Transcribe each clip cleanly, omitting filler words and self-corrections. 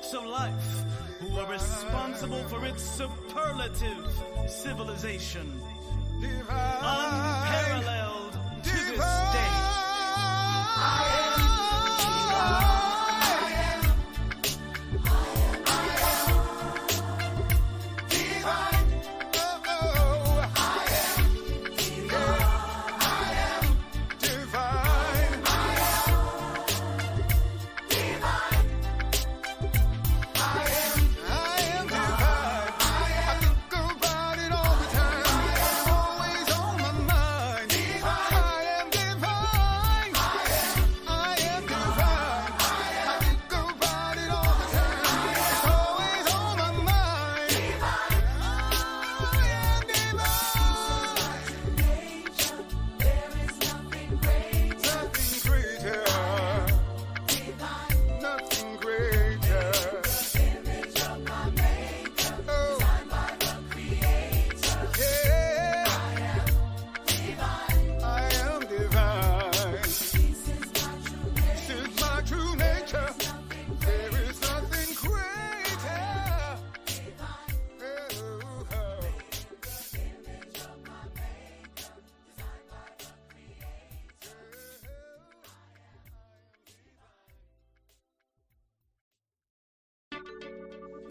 facts of life who are responsible for its superlative civilization, unparalleled to this day.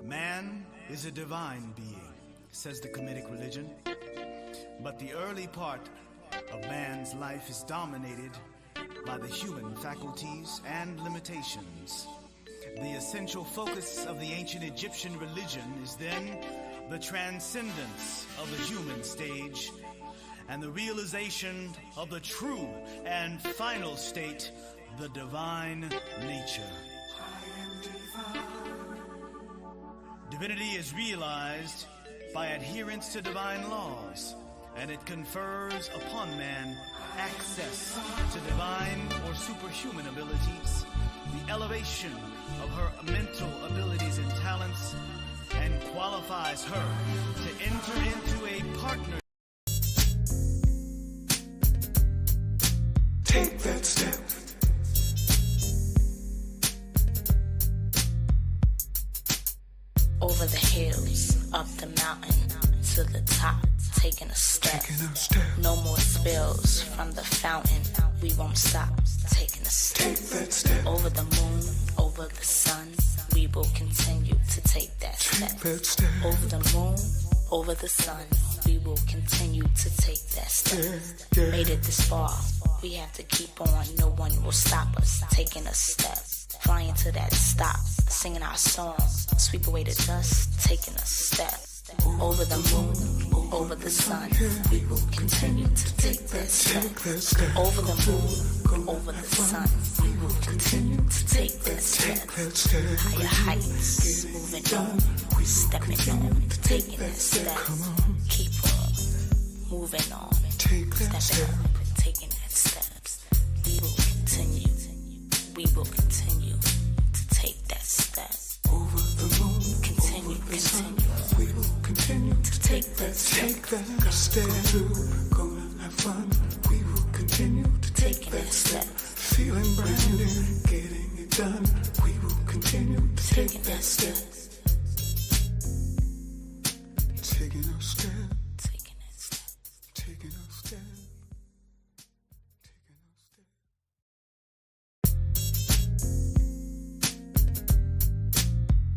Man is a divine being, says the Kamitic religion. But the early part of man's life is dominated by the human faculties and limitations. The essential focus of the ancient Egyptian religion is then the transcendence of the human stage and the realization of the true and final state, the divine nature. Divinity is realized by adherence to divine laws, and it confers upon man access to divine or superhuman abilities, the elevation of her mental abilities and talents, and qualifies her to enter into a partnership. Take that step. Over the hills, up the mountain, to the top, taking a step. No more spills from the fountain, we won't stop, taking a step. Take that step. Over the moon, over the sun, we will continue to take that step. Take that step. Over the moon, over the sun, we will continue to take that step. Yeah. Made it this far, we have to keep on, no one will stop us, taking a step. Flying to that stop, singing our song, sweep away the dust, taking a step. Over the moon, over the sun, we will continue to take that step. Over the moon, over the sun, we will continue to take that step. Higher heights, moving on, stepping on, taking that step. Keep on, moving on, stepping up, taking that steps. We will continue, we will continue to take that step. Over the moon, continue, we will continue to take that step. Take that step. Gonna have fun. We will continue to take that step. Feeling brand new, getting it done. We will continue to take that step. Taking a step. Taking that step. Taking a step.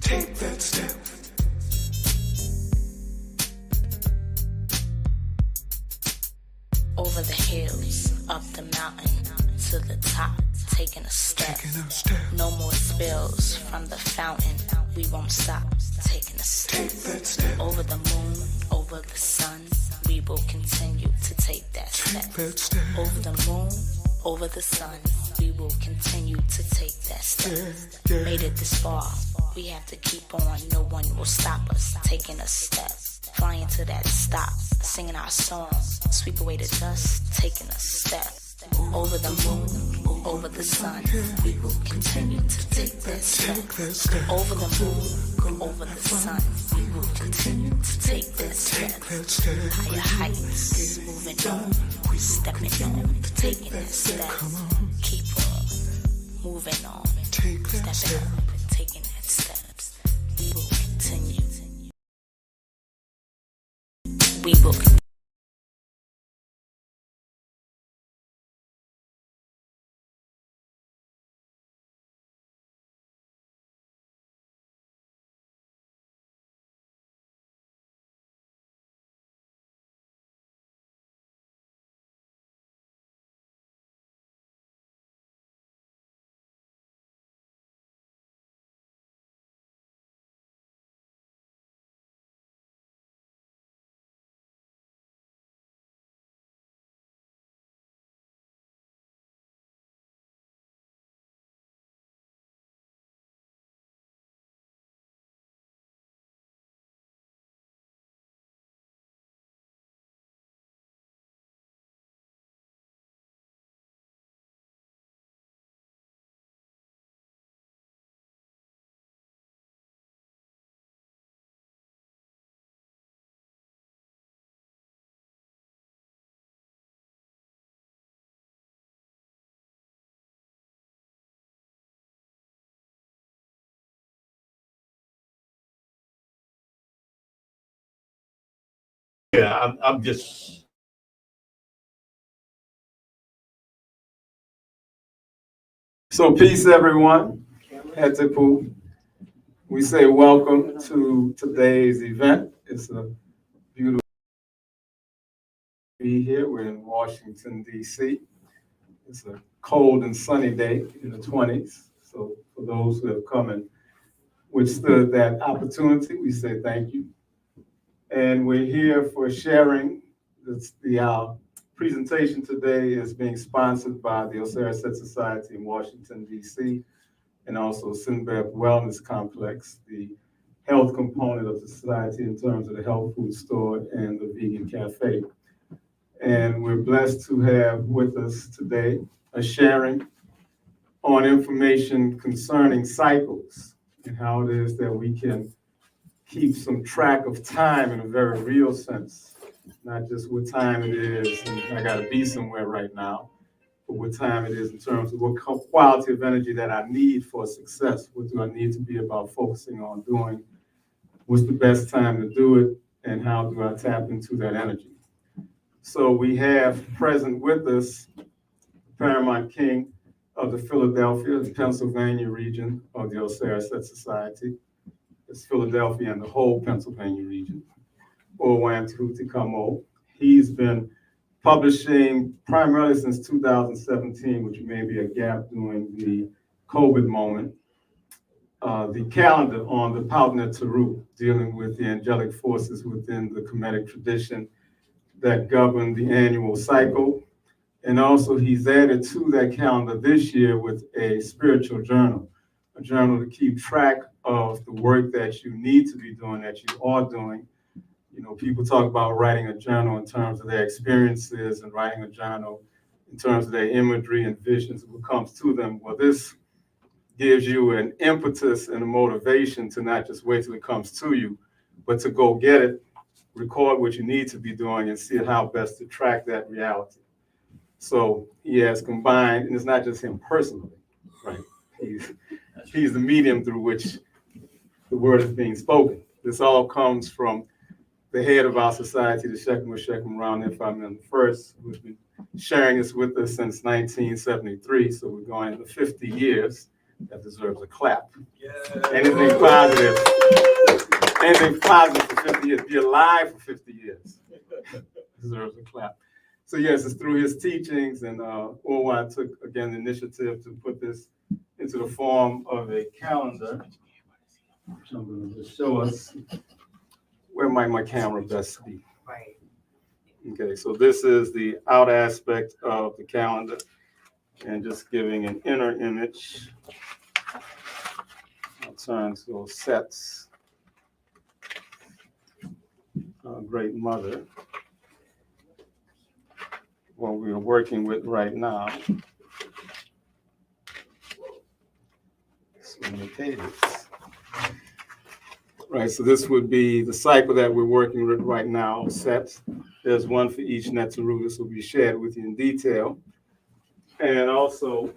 Take that step. Over the hills, up the mountain, to the top, taking a step. No more spills from the fountain, we won't stop, taking a step. Take that step. Over the moon, over the sun, we will continue to take that step. Take that step. Over the moon, over the sun, we will continue to take that step. Yeah. Made it this far, we have to keep on, no one will stop us, taking a step. Flying to that stop, singing our song, sweep away the dust, taking a step. Over the moon, over the sun, we will continue to take that step. Over the moon, over the sun, we will continue to take that step. Higher heights, moving on, stepping on, taking that step. Keep on, moving on, stepping up, taking that steps. we will. Yeah, I'm just. So peace, everyone. Neteru. We say welcome to today's event. It's a beautiful to be here. We're in Washington, D.C. It's a cold and sunny day in the 20s. So for those who have come and withstood that opportunity, we say thank you. And we're here for sharing. The presentation today is being sponsored by the Osiris Set Society in Washington, D.C., and also Sinbad Wellness Complex, the health component of the society in terms of the health food store and the vegan cafe. And we're blessed to have with us today a sharing on information concerning cycles and how it is that we can keep some track of time in a very real sense, not just what time it is and I gotta be somewhere right now, but what time it is in terms of what quality of energy that I need for success. What do I need to be about focusing on doing? What's the best time to do it? And how do I tap into that energy? So we have present with us the Paramount King of the Philadelphia, Pennsylvania region of the Osiris Set Society. It's Philadelphia and the whole Pennsylvania region. Orwan Tahuti Kamo. He's been publishing primarily since 2017, which may be a gap during the COVID moment, the calendar on the Paut Neteru, dealing with the angelic forces within the Kamitic tradition that govern the annual cycle. And also he's added to that calendar this year with a spiritual journal, a journal to keep track of the work that you need to be doing, that you are doing. You know, people talk about writing a journal in terms of their experiences and writing a journal in terms of their imagery and visions of what comes to them. Well, this gives you an impetus and a motivation to not just wait till it comes to you, but to go get it, record what you need to be doing, and see how best to track that reality. So he has combined, and it's not just him personally, right? He's the medium through which the word is being spoken. This all comes from the head of our society, the Shekim Round Ifam First, who's been sharing this with us since 1973. So we're going into 50 years. That deserves a clap. Yeah. Anything positive for 50 years. Be alive for 50 years. Deserves a clap. So yes, it's through his teachings, and Orwan took, again, the initiative to put this into the form of a calendar, which I'm going to just show us. Where might my camera best be? Right. Okay, so this is the out aspect of the calendar, and just giving an inner image. I'll turn to those sets. Great Mother, what we are working with right now. So many pages. Right, so this would be the cycle that we're working with right now, sets. There's one for each Neteru. This will be shared with you in detail. And also,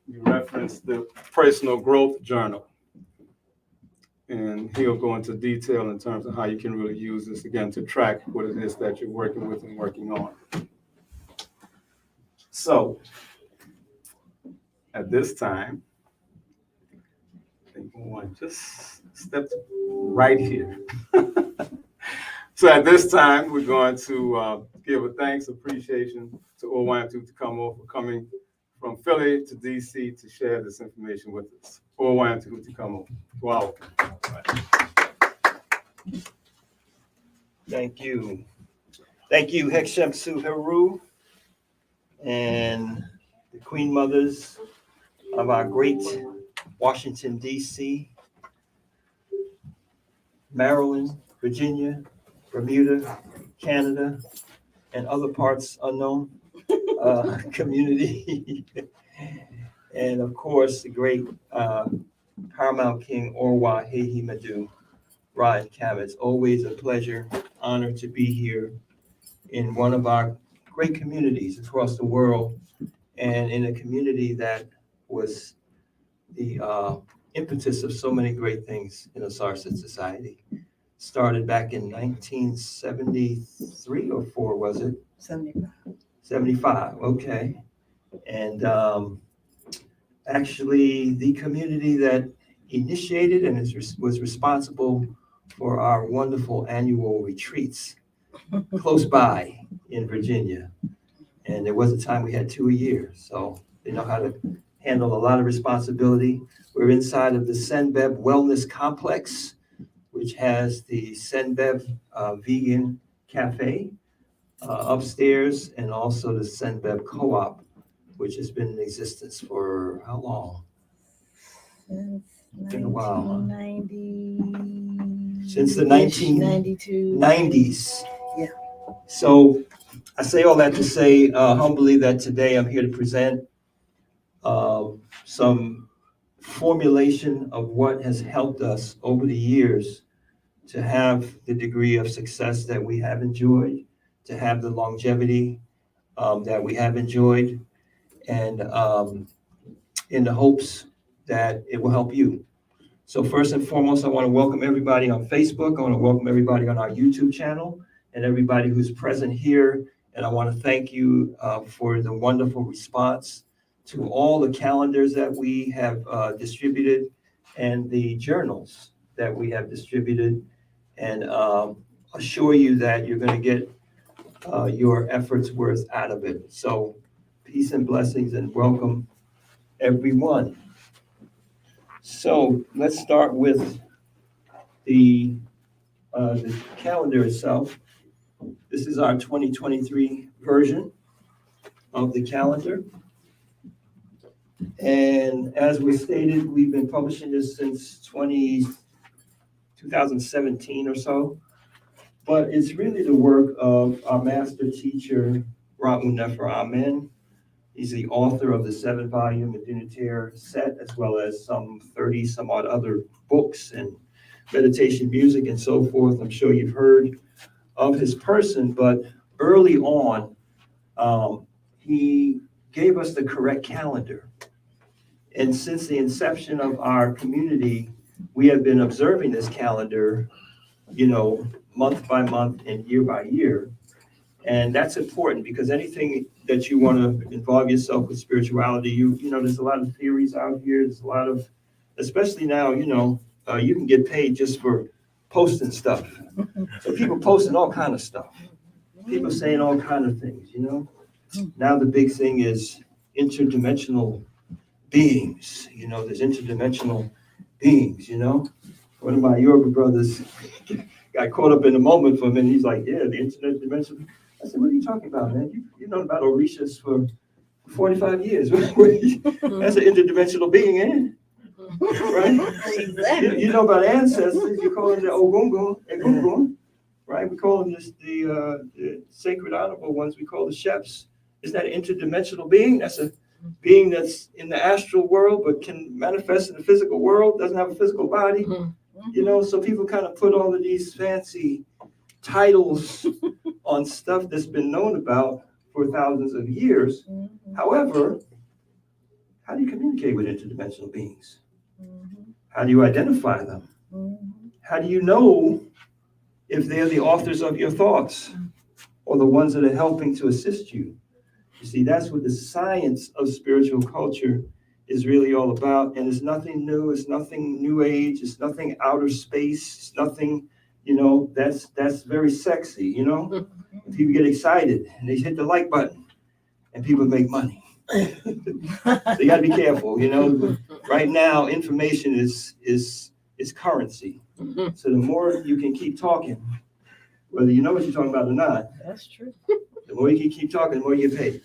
you referenced the personal growth journal. and he'll go into detail in terms of how you can really use this again to track what it is that you're working with and working on. So at this time, I think we want to just step right here. So at this time, we're going to give a thanks, appreciation to Owayatu Tucamo for coming from Philly to DC to share this information with us. Owayatu Tucamo. Wow. Thank you. Thank you, Hekshemsu Heru, and the Queen Mothers of our great Washington, D.C., Maryland, Virginia, Bermuda, Canada, and other parts unknown community. And of course, the great Paramount King Orwa Hehi Madu, Ryan Cab. It's always a pleasure, honor to be here in one of our great communities across the world, and in a community that was the impetus of so many great things in the Sarsen Society. Started back in 1973 or 4, was it? 75. 75, okay. And actually, the community that initiated and was responsible for our wonderful annual retreats close by in Virginia. And there was a time we had 2 a year, so they know how to handle a lot of responsibility. We're inside of the Senbeb Wellness Complex, which has the Senbeb Vegan Cafe upstairs, and also the Senbeb Co-op, which has been in existence for how long? Since Been a while, huh? 1990. Since the 92. 1990s. Yeah. So I say all that to say humbly that today I'm here to present some formulation of what has helped us over the years to have the degree of success that we have enjoyed, to have the longevity that we have enjoyed, and in the hopes that it will help you. So first and foremost, I want to welcome everybody on Facebook. I want to welcome everybody on our YouTube channel and everybody who's present here. And I want to thank you for the wonderful response to all the calendars that we have distributed and the journals that we have distributed, and assure you that you're going to get your efforts worth out of it. So peace and blessings and welcome everyone. So let's start with the calendar itself. This is our 2023 version of the calendar. And as we stated, we've been publishing this since 2017 or so. But it's really the work of our master teacher, Ra'u Nefer Amen. He's the author of the 7-volume Neteru set, as well as some 30 some odd other books and meditation music and so forth. I'm sure you've heard of his person, but early on, he gave us the correct calendar. And since the inception of our community, we have been observing this calendar, month by month and year by year. And that's important because anything that you want to involve yourself with spirituality, there's a lot of theories out here. There's a lot of, especially now, you can get paid just for posting stuff. So people posting all kind of stuff. People saying all kind of things, Now the big thing is interdimensional beings. There's interdimensional beings, One of my Yoruba brothers got caught up in the moment for a minute. He's like, yeah, the interdimensional. I said, what are you talking about, man? You've known about Orishas for 45 years. That's an interdimensional being, ain't it? Right? Exactly. You know about ancestors. You call them the Ogungun, right? We call them the sacred honorable ones. We call the chefs. Isn't that an interdimensional being? That's a being that's in the astral world but can manifest in the physical world, doesn't have a physical body. So people kind of put all of these fancy titles on stuff that's been known about for thousands of years. However, how do you communicate with interdimensional beings? How do you identify them? How do you know if they're the authors of your thoughts or the ones that are helping to assist you? You see, that's what the science of spiritual culture is really all about. And it's nothing new. It's nothing new age. It's nothing outer space. It's nothing, that's very sexy, And people get excited and they hit the like button and people make money. So you got to be careful, Right now, information is currency. So the more you can keep talking, whether you know what you're talking about or not, That's true. the more you can keep talking, the more you get paid.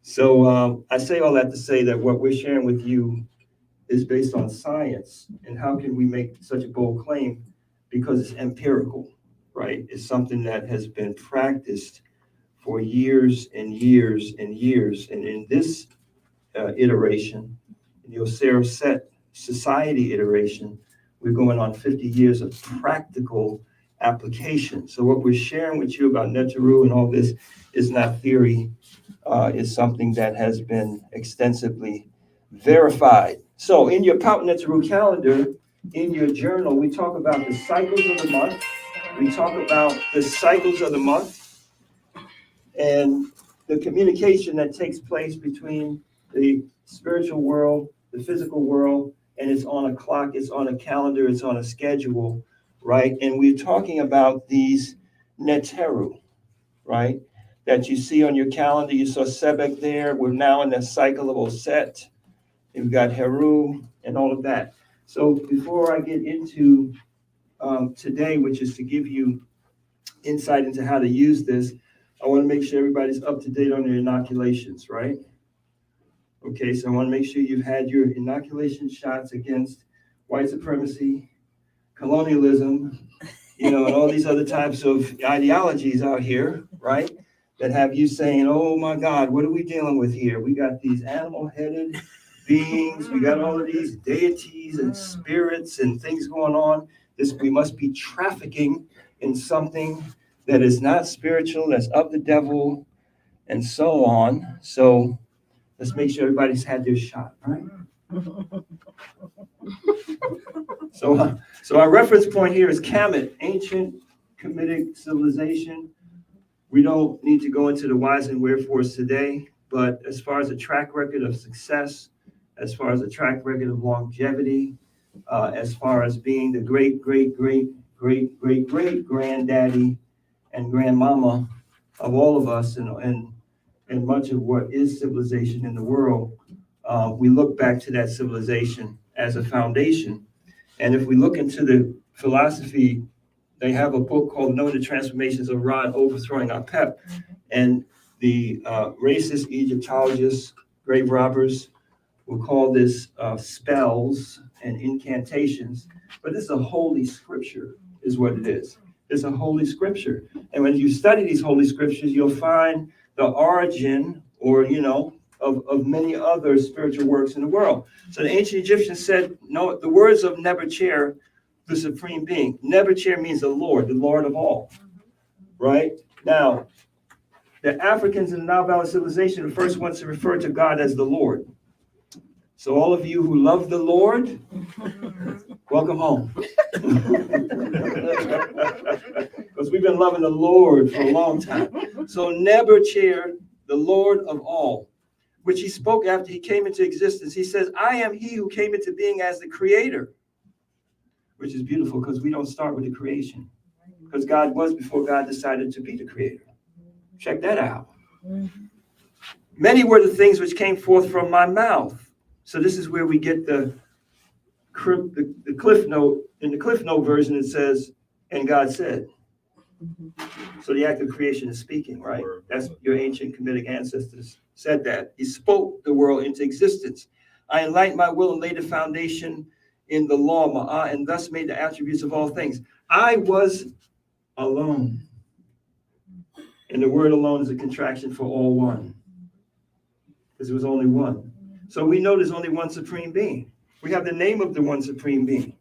So I say all that to say that what we're sharing with you is based on science. And how can we make such a bold claim? Because it's empirical, right? It's something that has been practiced for years and years and years. And in this iteration, in the Osira Set Society iteration, we're going on 50 years of practical application. So what we're sharing with you about Neteru and all this is not theory. It's something that has been extensively verified. So in your Paut Neteru calendar, in your journal, we talk about the cycles of the month. We talk about the cycles of the month and the communication that takes place between the spiritual world, the physical world, and it's on a clock, it's on a calendar, it's on a schedule, right? And we're talking about these Neteru, right? That you see on your calendar. You saw Sebek there. We're now in the cycle of Oset. We've got Heru and all of that. So before I get into today, which is to give you insight into how to use this, I want to make sure everybody's up to date on their inoculations, right? Okay, so I want to make sure you've had your inoculation shots against white supremacy, colonialism, and all these other types of ideologies out here, right? That have you saying, oh my God, what are we dealing with here? We got these animal-headed beings, we got all of these deities and spirits and things going on. We must be trafficking in something that is not spiritual, that's of the devil, and so on. So let's make sure everybody's had their shot, right? So our reference point here is Kamitic, ancient Kamitic civilization. We don't need to go into the whys and wherefores today, but as far as a track record of success, as far as a track record of longevity, as far as being the great granddaddy and grandmama of all of us and much of what is civilization in the world, we look back to that civilization as a foundation. And if we look into the philosophy, they have a book called Knowing the Transformations of Ra, Overthrowing Our Pep. And the racist Egyptologists, grave robbers, will call this spells and incantations. But this is a holy scripture, is what it is. It's a holy scripture. And when you study these holy scriptures, you'll find the origin of many other spiritual works in the world. So the ancient Egyptians said, no, the words of Neteru, the supreme being. Neteru means the Lord of all, right? Now, the Africans in the Nile Valley civilization, the first ones to refer to God as the Lord. So all of you who love the Lord, welcome home. Because we've been loving the Lord for a long time. So Neteru, the Lord of all, which he spoke after he came into existence. He says, I am he who came into being as the creator, which is beautiful because we don't start with the creation. Because God was before God decided to be the creator. Check that out. Many were the things which came forth from my mouth. So this is where we get the cliff note. In the cliff note version, it says, and God said. So the act of creation is speaking, right? That's your ancient Kamitic ancestors said that. He spoke the world into existence. I enlightened my will and laid a foundation in the law, Ma'ah, and thus made the attributes of all things. I was alone. And the word alone is a contraction for all one. Because there was only one. So we know there's only one supreme being. We have the name of the one supreme being.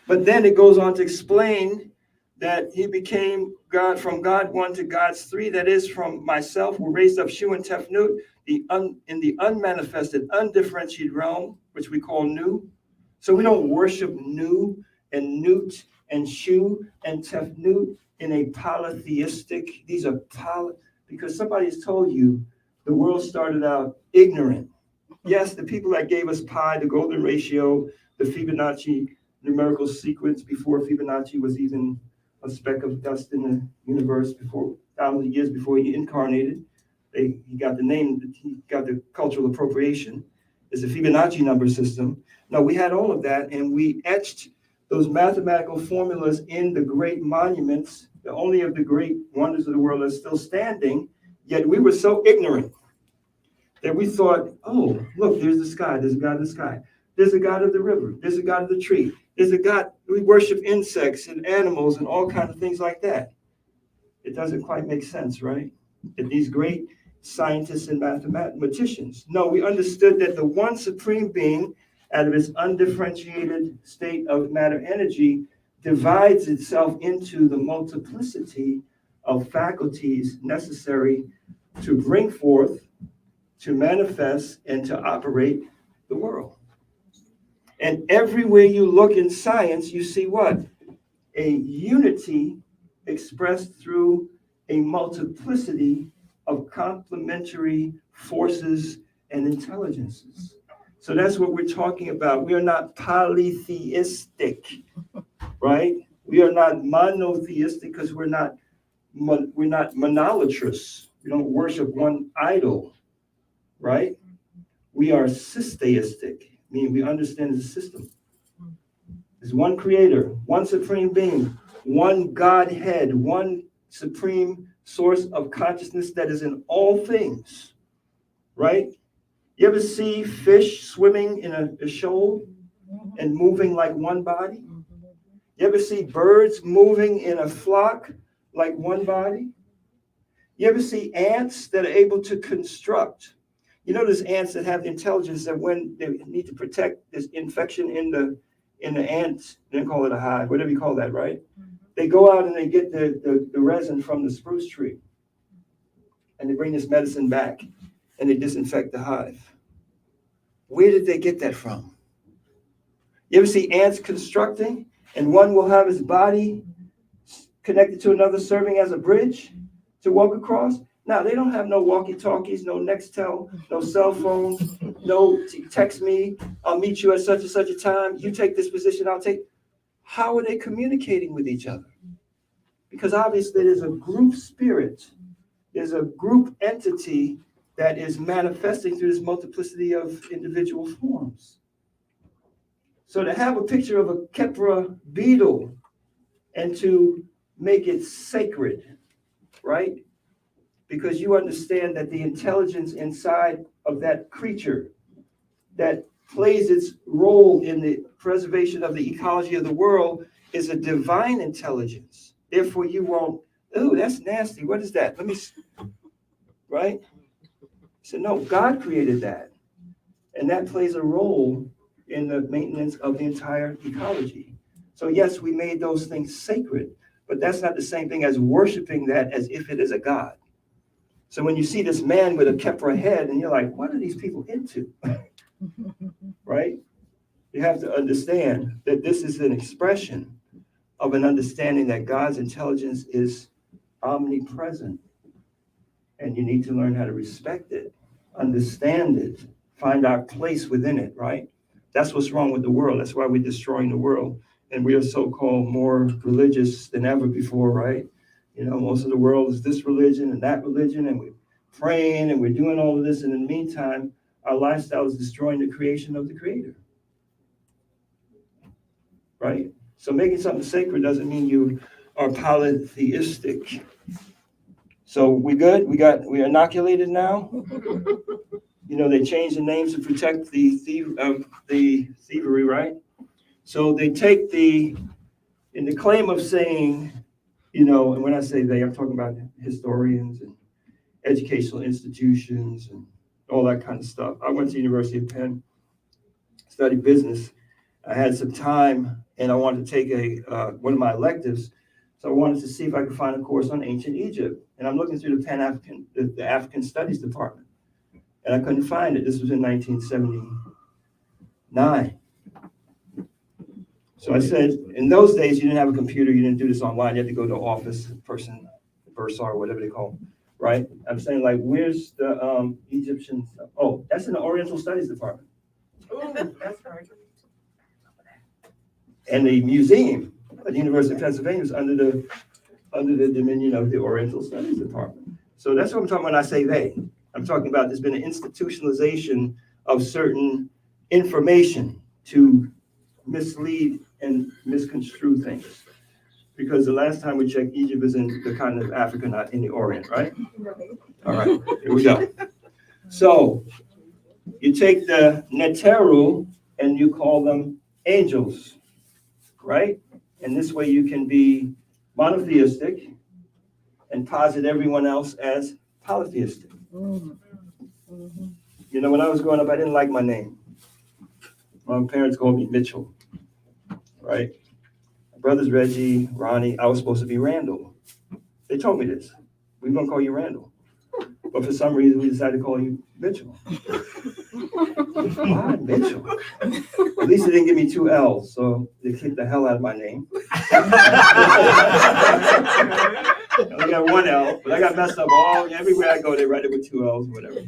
But then it goes on to explain that he became God, from God 1 to God's 3, that is, from myself, were raised up Shu and Tefnut, in the unmanifested, undifferentiated realm, which we call Nu. So we don't worship Nu and Nut and Shu and Tefnut in a polytheistic, because somebody's told you the world started out ignorant. Yes, the people that gave us pi, the golden ratio, the Fibonacci numerical sequence before Fibonacci was even a speck of dust in the universe, before thousands of years before he incarnated. He got the name, he got the cultural appropriation. It's a Fibonacci number system. No, we had all of that, and we etched those mathematical formulas in the great monuments, the only of the great wonders of the world that's still standing, yet we were so ignorant that we thought, oh, look, there's the sky, there's a God of the sky, there's a God of the river, there's a God of the tree, there's a God, we worship insects and animals and all kinds of things like that. It doesn't quite make sense, right? That these great scientists and mathematicians, no, we understood that the one supreme being, out of its undifferentiated state of matter energy, divides itself into the multiplicity of faculties necessary to bring forth, to manifest, and to operate the world. And everywhere you look in science, you see what? A unity expressed through a multiplicity of complementary forces and intelligences. So that's what we're talking about. We are not polytheistic, right? We are not monotheistic because we're not monolatrous. We don't worship one idol, right? We are systeistic, meaning we understand the system. There's one creator, one supreme being, one Godhead, one supreme source of consciousness that is in all things, right? You ever see fish swimming in a shoal and moving like one body? You ever see birds moving in a flock like one body? You ever see ants that are able to construct? You know, there's ants that have intelligence that when they need to protect this infection in the ants, they call it a hive, whatever you call that, right? They go out and they get the resin from the spruce tree, and they bring this medicine back, and they disinfect the hive. Where did they get that from? You ever see ants constructing, and one will have his body connected to another, serving as a bridge to walk across? Now, they don't have no walkie-talkies, no Nextel, no cell phones, no text me, I'll meet you at such and such a time, you take this position, I'll take. How are they communicating with each other? Because obviously there's a group spirit, there's a group entity that is manifesting through this multiplicity of individual forms. So to have a picture of a Kepra beetle and to make it sacred, right? Because you understand that the intelligence inside of that creature that plays its role in the preservation of the ecology of the world is a divine intelligence. Therefore, you won't, ooh, that's nasty. What is that? Let me, right? So no, God created that. And that plays a role in the maintenance of the entire ecology. So yes, we made those things sacred, but that's not the same thing as worshiping that as if it is a God. So when you see this man with a Kepra head and you're like, what are these people into? Right? You have to understand that this is an expression of an understanding that God's intelligence is omnipresent. And you need to learn how to respect it, understand it, find our place within it, right? That's what's wrong with the world. That's why we're destroying the world. And we are so-called more religious than ever before, right? You know, most of the world is this religion and that religion, and we're praying and we're doing all of this. And in the meantime, our lifestyle is destroying the creation of the Creator, right? So making something sacred doesn't mean you are polytheistic. So we good? We are inoculated now. You know, they changed the names to protect the thievery, right? So they take in the claim of saying, you know, and when I say they, I'm talking about historians and educational institutions and all that kind of stuff. I went to the University of Penn, studied business. I had some time and I wanted to take one of my electives. So I wanted to see if I could find a course on ancient Egypt. And I'm looking through the African Studies Department. And I couldn't find it. This was in 1979. So I said, in those days, you didn't have a computer, you didn't do this online, you had to go to office, person, bursar, whatever they call them, right? I'm saying, like, where's the Egyptian stuff? Oh, that's in the Oriental Studies Department. Ooh, that's right. And the museum at the University of Pennsylvania is under the dominion of the Oriental Studies Department. So that's what I'm talking about when I say they. I'm talking about there's been an institutionalization of certain information to mislead and misconstrue things. Because the last time we checked, Egypt is in the continent of Africa, not in the Orient, right? All right, here we go. So you take the Neteru and you call them angels, right? And this way you can be monotheistic and posit everyone else as polytheistic. Mhm. Mhm. You know, when I was growing up, I didn't like my name. My parents called me Mitchell, right? My brother's Reggie, Ronnie. I was supposed to be Randall. They told me this. We're going to call you Randall. But for some reason, we decided to call you Mitchell. Why Mitchell? At least they didn't give me 2 L's, so they kicked the hell out of my name. I only got 1 L, but I got messed up everywhere I go, they write it with 2 L's, whatever.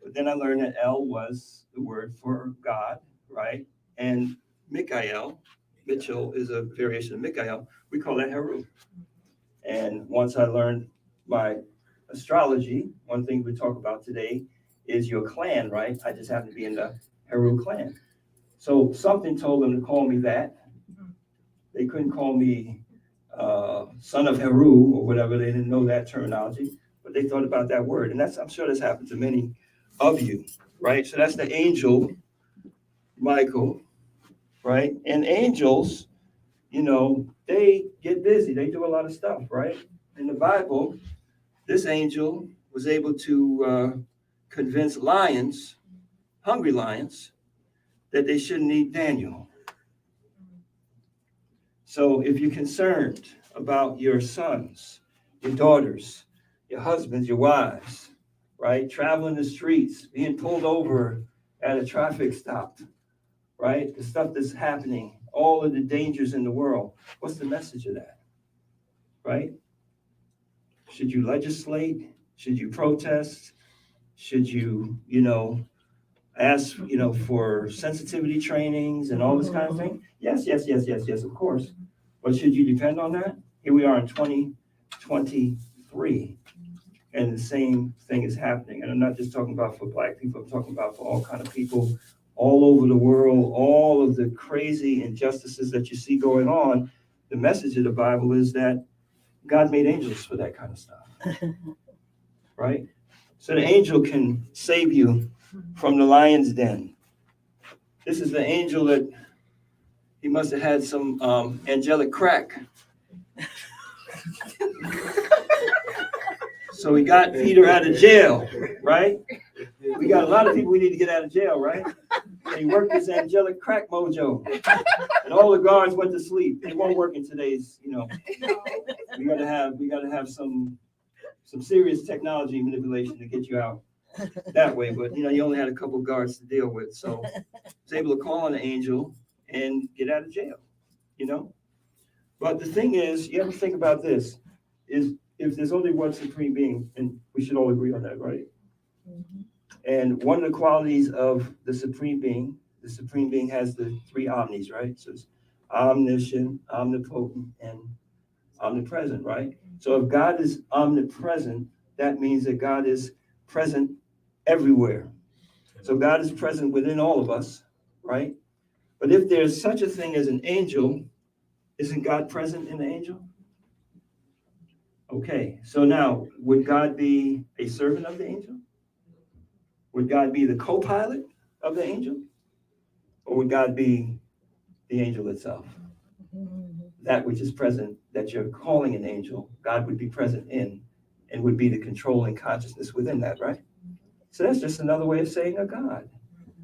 But then I learned that L was the word for God, right? And Mikael, Mitchell, is a variation of Mikael. We call that Heru. And once I learned my astrology, one thing we talk about today is your clan, right? I just happen to be in the Heru clan. So something told them to call me that. They couldn't call me son of Heru or whatever. They didn't know that terminology, but they thought about that word. And I'm sure this happened to many of you, right? So that's the angel, Michael, right? And angels, you know, they get busy. They do a lot of stuff, right? In the Bible, this angel was able to convince lions, hungry lions, that they shouldn't eat Daniel. So if you're concerned about your sons, your daughters, your husbands, your wives, right, traveling the streets, being pulled over at a traffic stop, right, the stuff that's happening, all of the dangers in the world, what's the message of that, right? Should you legislate? Should you protest? Should you, ask, for sensitivity trainings and all this kind of thing? Yes, of course. But should you depend on that? Here we are in 2023, and the same thing is happening. And I'm not just talking about for Black people, I'm talking about for all kind of people all over the world, all of the crazy injustices that you see going on. The message of the Bible is that God made angels for that kind of stuff, right? So the angel can save you from the lion's den. This is the angel that he must have had some angelic crack. So he got Peter out of jail, right? We got a lot of people we need to get out of jail, right? And he worked his angelic crack mojo. And all the guards went to sleep. It won't work in today's, we gotta have some serious technology manipulation to get you out that way. But you only had a couple guards to deal with. So I was able to call on the angel and get out of jail, But the thing is, you have to think about this, is if there's only one supreme being, and we should all agree on that, right? Mm-hmm. And one of the qualities of the supreme being has the 3 omnis, right? So it's omniscient, omnipotent, and omnipresent, right? So if God is omnipresent, that means that God is present everywhere. So God is present within all of us, right? But if there's such a thing as an angel, isn't God present in the angel? Okay, so now, would God be a servant of the angel? Would God be the co-pilot of the angel? Or would God be the angel itself? That which is present, that you're calling an angel, God would be present in, and would be the controlling consciousness within that, right? So that's just another way of saying a God,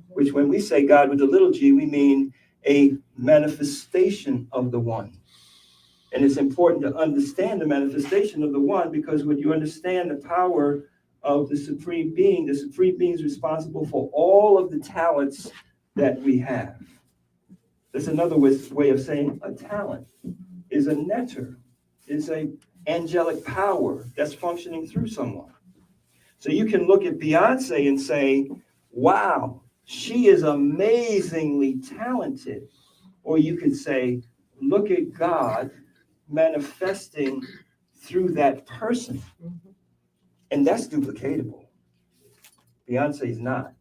which when we say God with a little g, we mean a manifestation of the one. And it's important to understand the manifestation of the one, because when you understand the power of the supreme being is responsible for all of the talents that we have. That's another way of saying a talent is a neter, is a angelic power that's functioning through someone. So you can look at Beyonce and say, wow, she is amazingly talented. Or you could say, look at God manifesting through that person. And that's duplicatable. Beyonce's not.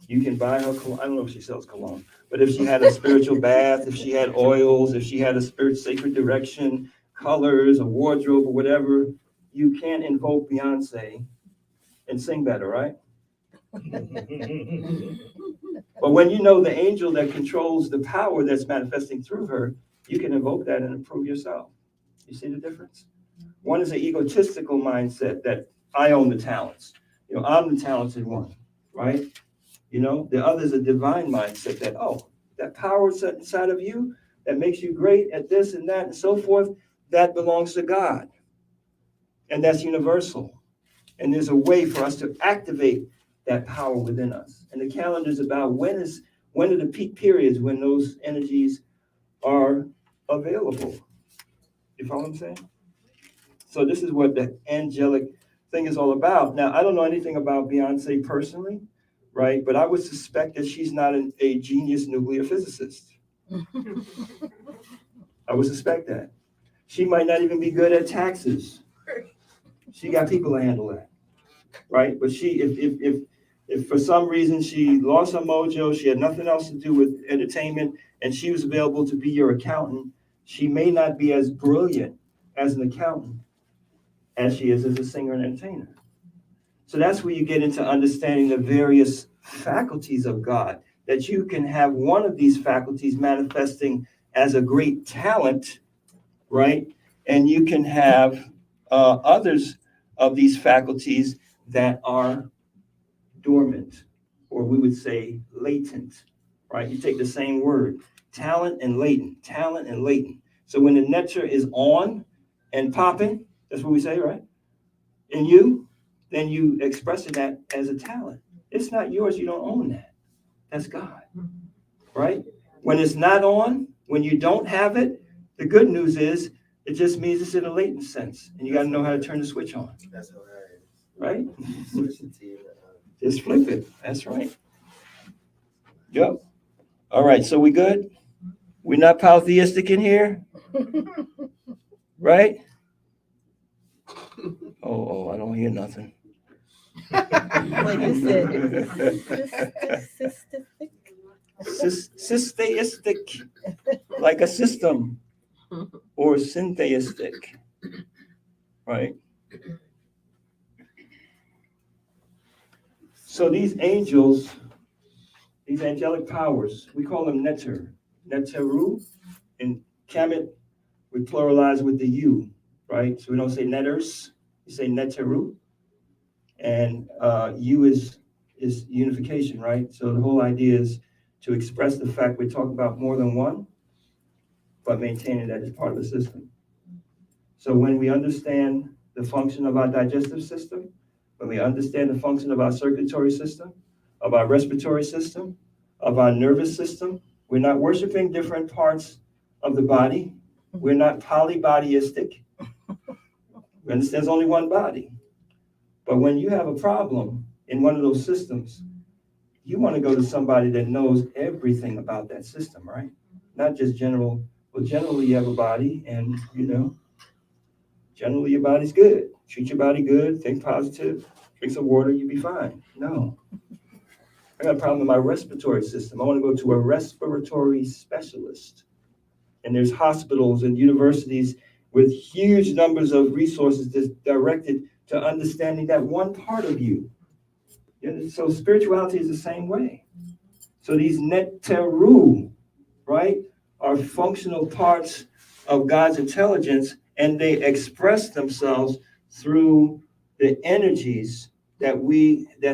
You can buy her cologne. I don't know if she sells cologne, but if she had a spiritual bath, if she had oils, if she had a sacred direction, colors, a wardrobe, or whatever, you can't invoke Beyonce and sing better, right? But when you know the angel that controls the power that's manifesting through her, you can invoke that and improve yourself. You see the difference? One is an egotistical mindset that I own the talents. I'm the talented one, right? The other is a divine mindset that, that power set inside of you that makes you great at this and that and so forth, that belongs to God. And that's universal. And there's a way for us to activate that power within us. And the calendar is about when are the peak periods when those energies are available. You follow what I'm saying? So this is what the angelic thing is all about. Now, I don't know anything about Beyonce personally, right? But I would suspect that she's not a genius nuclear physicist. I would suspect that. She might not even be good at taxes. She got people to handle that, right? But if for some reason she lost her mojo, she had nothing else to do with entertainment, and she was available to be your accountant, she may not be as brilliant as an accountant as she is as a singer and entertainer. So that's where you get into understanding the various faculties of God, that you can have one of these faculties manifesting as a great talent, right? And you can have others of these faculties that are dormant, or we would say latent, right? You take the same word, talent and latent, talent and latent. So when the neter is on and popping, that's what we say, right? In you, then you expressing that as a talent. It's not yours, you don't own that. That's God, right? When it's not on, when you don't have it, the good news is it just means it's in a latent sense, and you got to know how to turn the switch on. That's hilarious. Right? Switch it to you. Just flip it. That's right. Yep. All right, so we good? We're not polytheistic in here? Right? Oh, I don't hear nothing. What you said? Systeistic, like a system, or syntheistic, right? So these angels, these angelic powers, we call them Neteru. In Kamitic, we pluralize with the U, right? So we don't say Neters, we say Neteru. And U is unification, right? So the whole idea is to express the fact we're talking about more than one, but maintaining that as part of the system. So when we understand the function of our digestive system, when we understand the function of our circulatory system, of our respiratory system, of our nervous system, we're not worshiping different parts of the body. We're not polybodyistic. We understand there's only one body. But when you have a problem in one of those systems, you want to go to somebody that knows everything about that system, right? Not just general. Well, generally you have a body, and generally your body's good. Treat your body good, think positive, drink some water, you'll be fine. No. I got a problem with my respiratory system. I want to go to a respiratory specialist. And there's hospitals and universities with huge numbers of resources directed to understanding that one part of you. So spirituality is the same way. So these Neteru, right, are functional parts of God's intelligence, and they express themselves through the energies that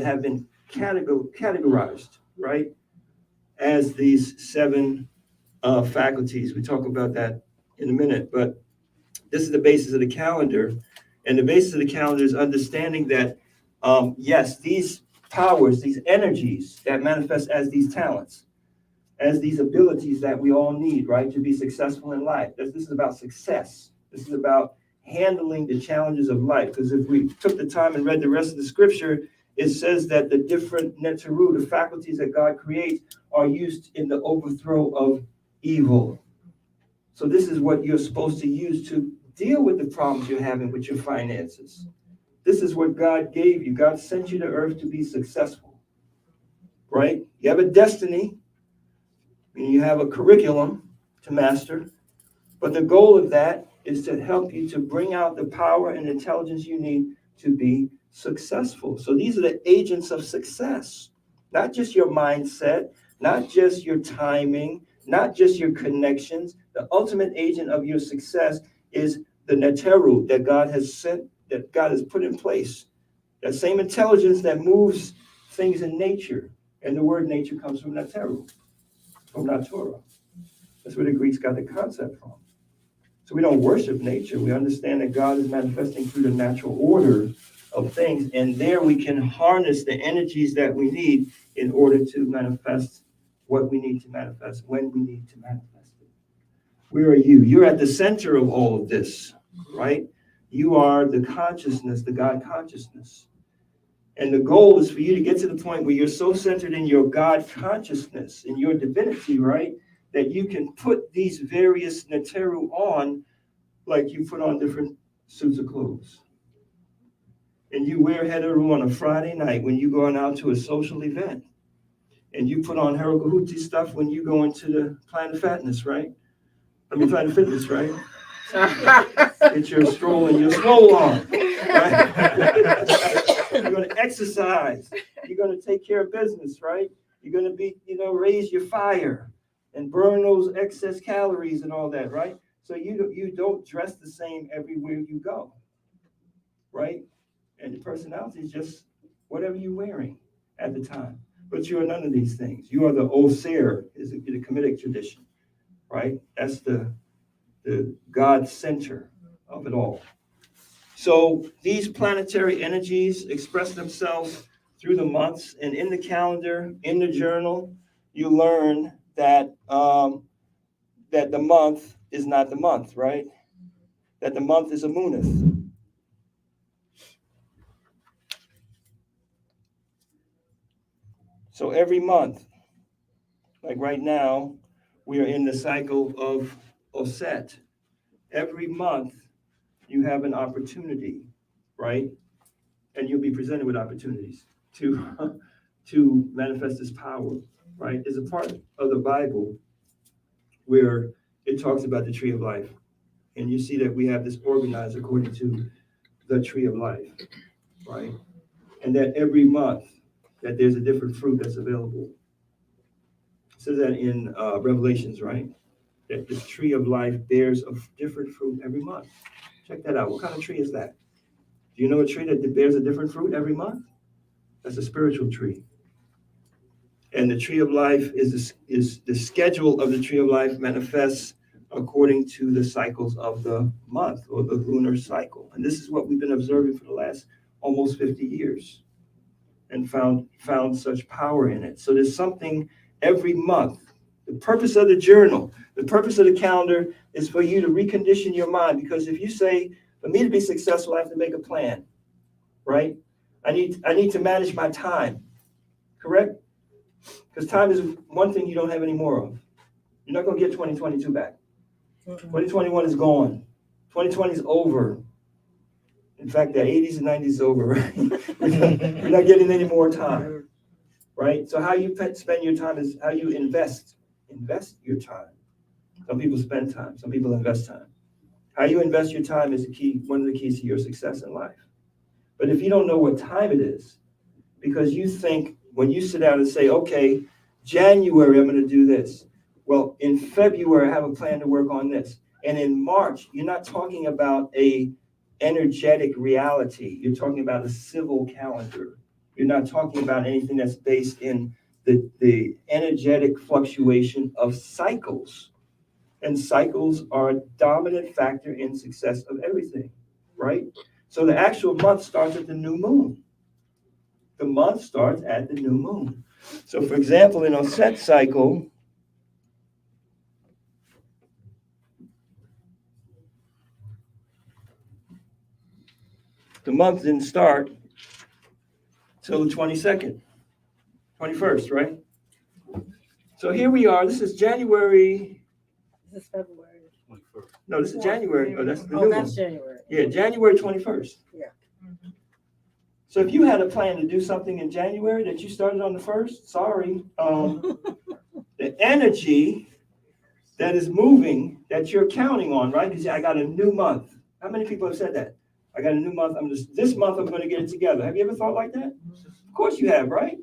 have been categorized, right, as these seven faculties. We talk about that in a minute, but this is the basis of the calendar. And the basis of the calendar is understanding that, yes, these powers, these energies that manifest as these talents, as these abilities that we all need, right, to be successful in life. This is about success. This is about handling the challenges of life. Because if we took the time and read the rest of the scripture, it says that the different Neteru, the faculties that God creates, are used in the overthrow of evil. So this is what you're supposed to use to deal with the problems you're having with your finances. This is what God gave you. God sent you to earth to be successful, right? You have a destiny, and you have a curriculum to master, but the goal of that is to help you to bring out the power and intelligence you need to be successful. So these are the agents of success, not just your mindset, not just your timing, not just your connections. The ultimate agent of your success is the Neteru that God has sent, that God has put in place. That same intelligence that moves things in nature. And the word nature comes from Neteru, from Natura. That's where the Greeks got the concept from. So we don't worship nature. We understand that God is manifesting through the natural order of things. And there we can harness the energies that we need in order to manifest what we need to manifest, when we need to manifest it. Where are you? You're at the center of all of this, right? You are the consciousness, the God consciousness. And the goal is for you to get to the point where you're so centered in your God consciousness, in your divinity, right? That you can put these various Neteru on like you put on different suits of clothes. And you wear Neteru on a Friday night when you're going out to a social event. And you put on Harukahuti stuff when you go into the Planet Fatness, right? Planet Fitness, right? Get your stroll and your swole on, right? You're going to exercise. You're going to take care of business, right? You're going to be, raise your fire and burn those excess calories and all that, right? So you don't dress the same everywhere you go, right? And the personality is just whatever you're wearing at the time. But you are none of these things. You are the Oser, is the Kamitic tradition, right? That's the God center of it all. So these planetary energies express themselves through the months, and in the calendar, in the journal, you learn that that the month is not the month, right? That the month is a munith. So every month, like right now, we are in the cycle of Oset. Every month, you have an opportunity, right? And you'll be presented with opportunities to manifest this power, right? There's a part of the Bible where it talks about the tree of life. And you see that we have this organized according to the tree of life, right? And that every month that there's a different fruit that's available. It says that in Revelations, right? That the tree of life bears a different fruit every month. Check that out. What kind of tree is that? Do you know a tree that bears a different fruit every month? That's a spiritual tree. And the tree of life is the schedule of the tree of life manifests according to the cycles of the month or the lunar cycle. And this is what we've been observing for the last almost 50 years and found such power in it. So there's something every month. The purpose of the journal, the purpose of the calendar is for you to recondition your mind. Because if you say, for me to be successful, I have to make a plan, right? I need to manage my time, correct? Because time is one thing you don't have any more of. You're not going to get 2022 back. 2021 is gone. 2020 is over. In fact, the 80s and 90s is over, right? You're not getting any more time, right? So how you spend your time is how you invest your time. Some people spend time. Some people invest time. How you invest your time is one of the keys to your success in life. But if you don't know what time it is, because you think when you sit down and say, okay, January, I'm going to do this. Well, in February, I have a plan to work on this. And in March, you're not talking about a energetic reality. You're talking about a civil calendar. You're not talking about anything that's based in the energetic fluctuation of cycles. And cycles are a dominant factor in success of everything, right? So the actual month starts at the new moon. The month starts at the new moon. So for example, in Oset cycle, The month didn't start till the 22nd, 21st, right? So here we are. This is January. This is February. No, this is January. Oh, that's the new Oh, one. that's January. Yeah, January 21st. Yeah. So if you had a plan to do something in January that you started on the 1st, sorry. The energy that is moving, that you're counting on, right? You say, I got a new month. How many people have said that? I got a new month. This month I'm going to get it together. Have you ever thought like that? Of course you have, right?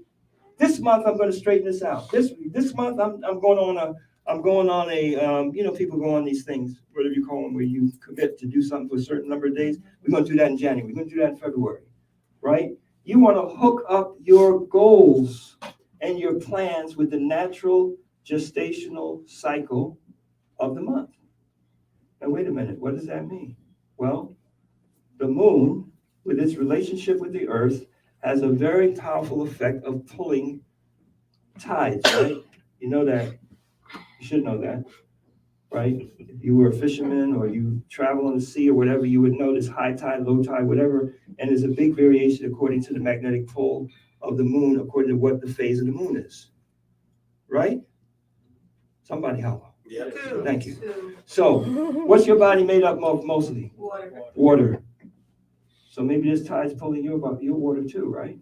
This month I'm going to straighten this out. This month I'm going on a people go on these things, whatever you call them, where you commit to do something for a certain number of days. We're going to do that in January. We're going to do that in February, right? You want to hook up your goals and your plans with the natural gestational cycle of the month. Now, wait a minute. What does that mean? Well, the moon, with its relationship with the earth, has a very powerful effect of pulling tides, right? You know that. You should know that, right? If you were a fisherman or you travel on the sea or whatever, you would notice high tide, low tide, whatever. And there's a big variation according to the magnetic pull of the moon, according to what the phase of the moon is, right? Somebody holler. Yeah. Thank you. So, what's your body made up of mostly? Water. So maybe this tide's pulling your water too, right?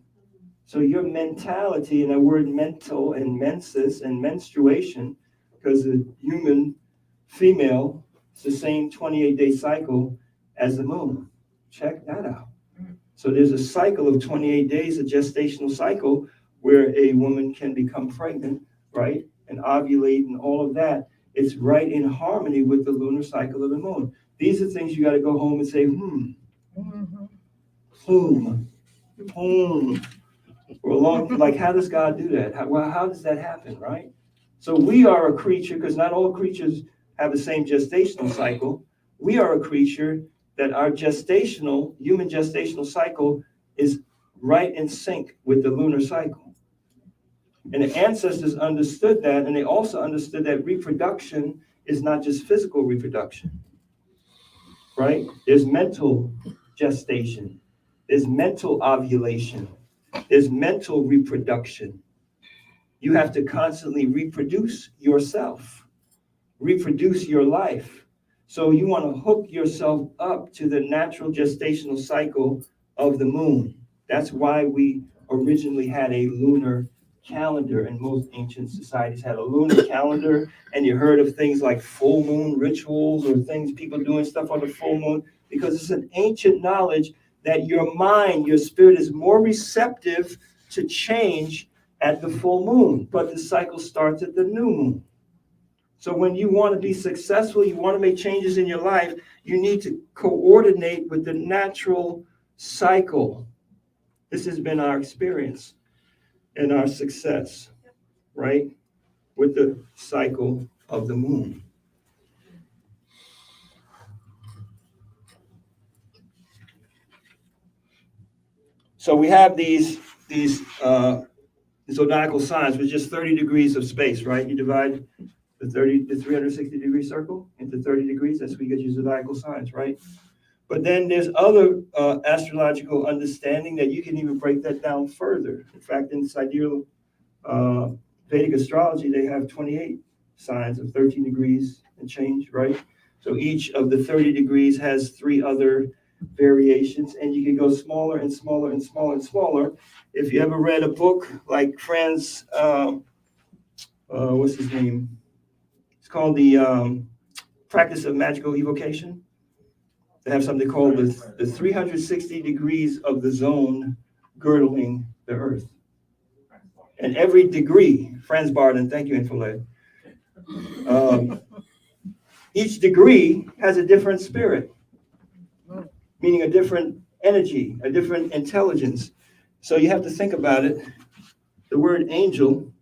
So your mentality, and the word mental and menses and menstruation, because the human female, it's the same 28-day cycle as the moon. Check that out. So there's a cycle of 28 days, a gestational cycle, where a woman can become pregnant, right? And ovulate and all of that. It's right in harmony with the lunar cycle of the moon. These are things you got to go home and say, For a long, like, how does God do that? How does that happen, right? So we are a creature, because not all creatures have the same gestational cycle. We are a creature that our human gestational cycle is right in sync with the lunar cycle. And the ancestors understood that, and they also understood that reproduction is not just physical reproduction, right? There's mental gestation. There's mental ovulation. There's mental reproduction. You have to constantly reproduce yourself, reproduce your life. So you want to hook yourself up to the natural gestational cycle of the moon. That's why we originally had a lunar calendar, and most ancient societies had a lunar calendar. And you heard of things like full moon rituals or things, people doing stuff on the full moon, because it's an ancient knowledge that your mind, your spirit is more receptive to change at the full moon, but the cycle starts at the new moon. So when you want to be successful, you want to make changes in your life, you need to coordinate with the natural cycle. This has been our experience and our success, right? With the cycle of the moon. So we have these zodiacal signs with just 30 degrees of space, right? You divide the 360-degree circle into 30 degrees. That's where you get your zodiacal signs, right? But then there's other astrological understanding that you can even break that down further. In fact, in sidereal Vedic astrology, they have 28 signs of 13 degrees and change, right? So each of the 30 degrees has 3 other variations, and you can go smaller and smaller and smaller and smaller. If you ever read a book like Franz, what's his name? It's called The Practice of Magical Evocation. They have something called the 360 degrees of the zone girdling the earth. And every degree, Franz Barden, thank you, Infole. Each degree has a different spirit, meaning a different energy, a different intelligence. So you have to think about it. The word angel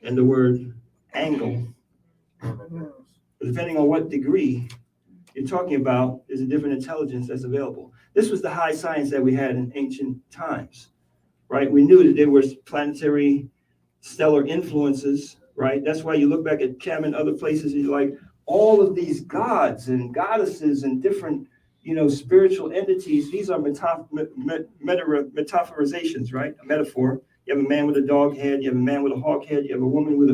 and the word angle, depending on what degree you're talking about, is a different intelligence that's available. This was the high science that we had in ancient times, right? We knew that there were planetary stellar influences, right? That's why you look back at Cam and other places, and you're like, all of these gods and goddesses and different, spiritual entities. These are metaphorizations, right? A metaphor. You have a man with a dog head, you have a man with a hawk head, you have a woman with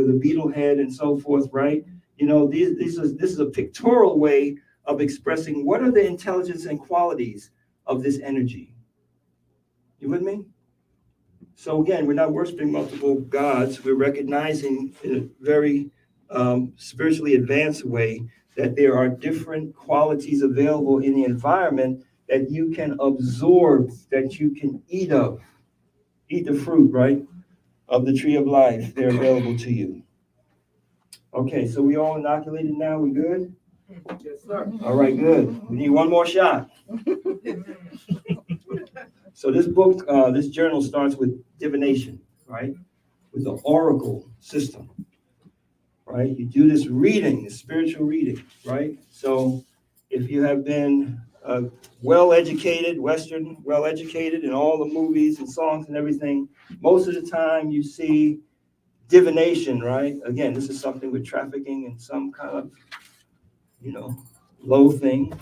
a beetle head, and so forth, right? This is a pictorial way of expressing what are the intelligence and qualities of this energy. You with me? So again, we're not worshiping multiple gods. We're recognizing in a very spiritually advanced way that there are different qualities available in the environment that you can absorb, that you can eat of. Eat the fruit, right, of the tree of life. They're available to you. Okay, so we all inoculated now? We good? Yes, sir. All right, good. We need one more shot. So this book, this journal starts with divination, right? With the oracle system, right? You do this reading, this spiritual reading, right? So if you have been well-educated, Western, well-educated in all the movies and songs and everything, most of the time you see divination, right? Again, this is something with trafficking and some kind of, low thing.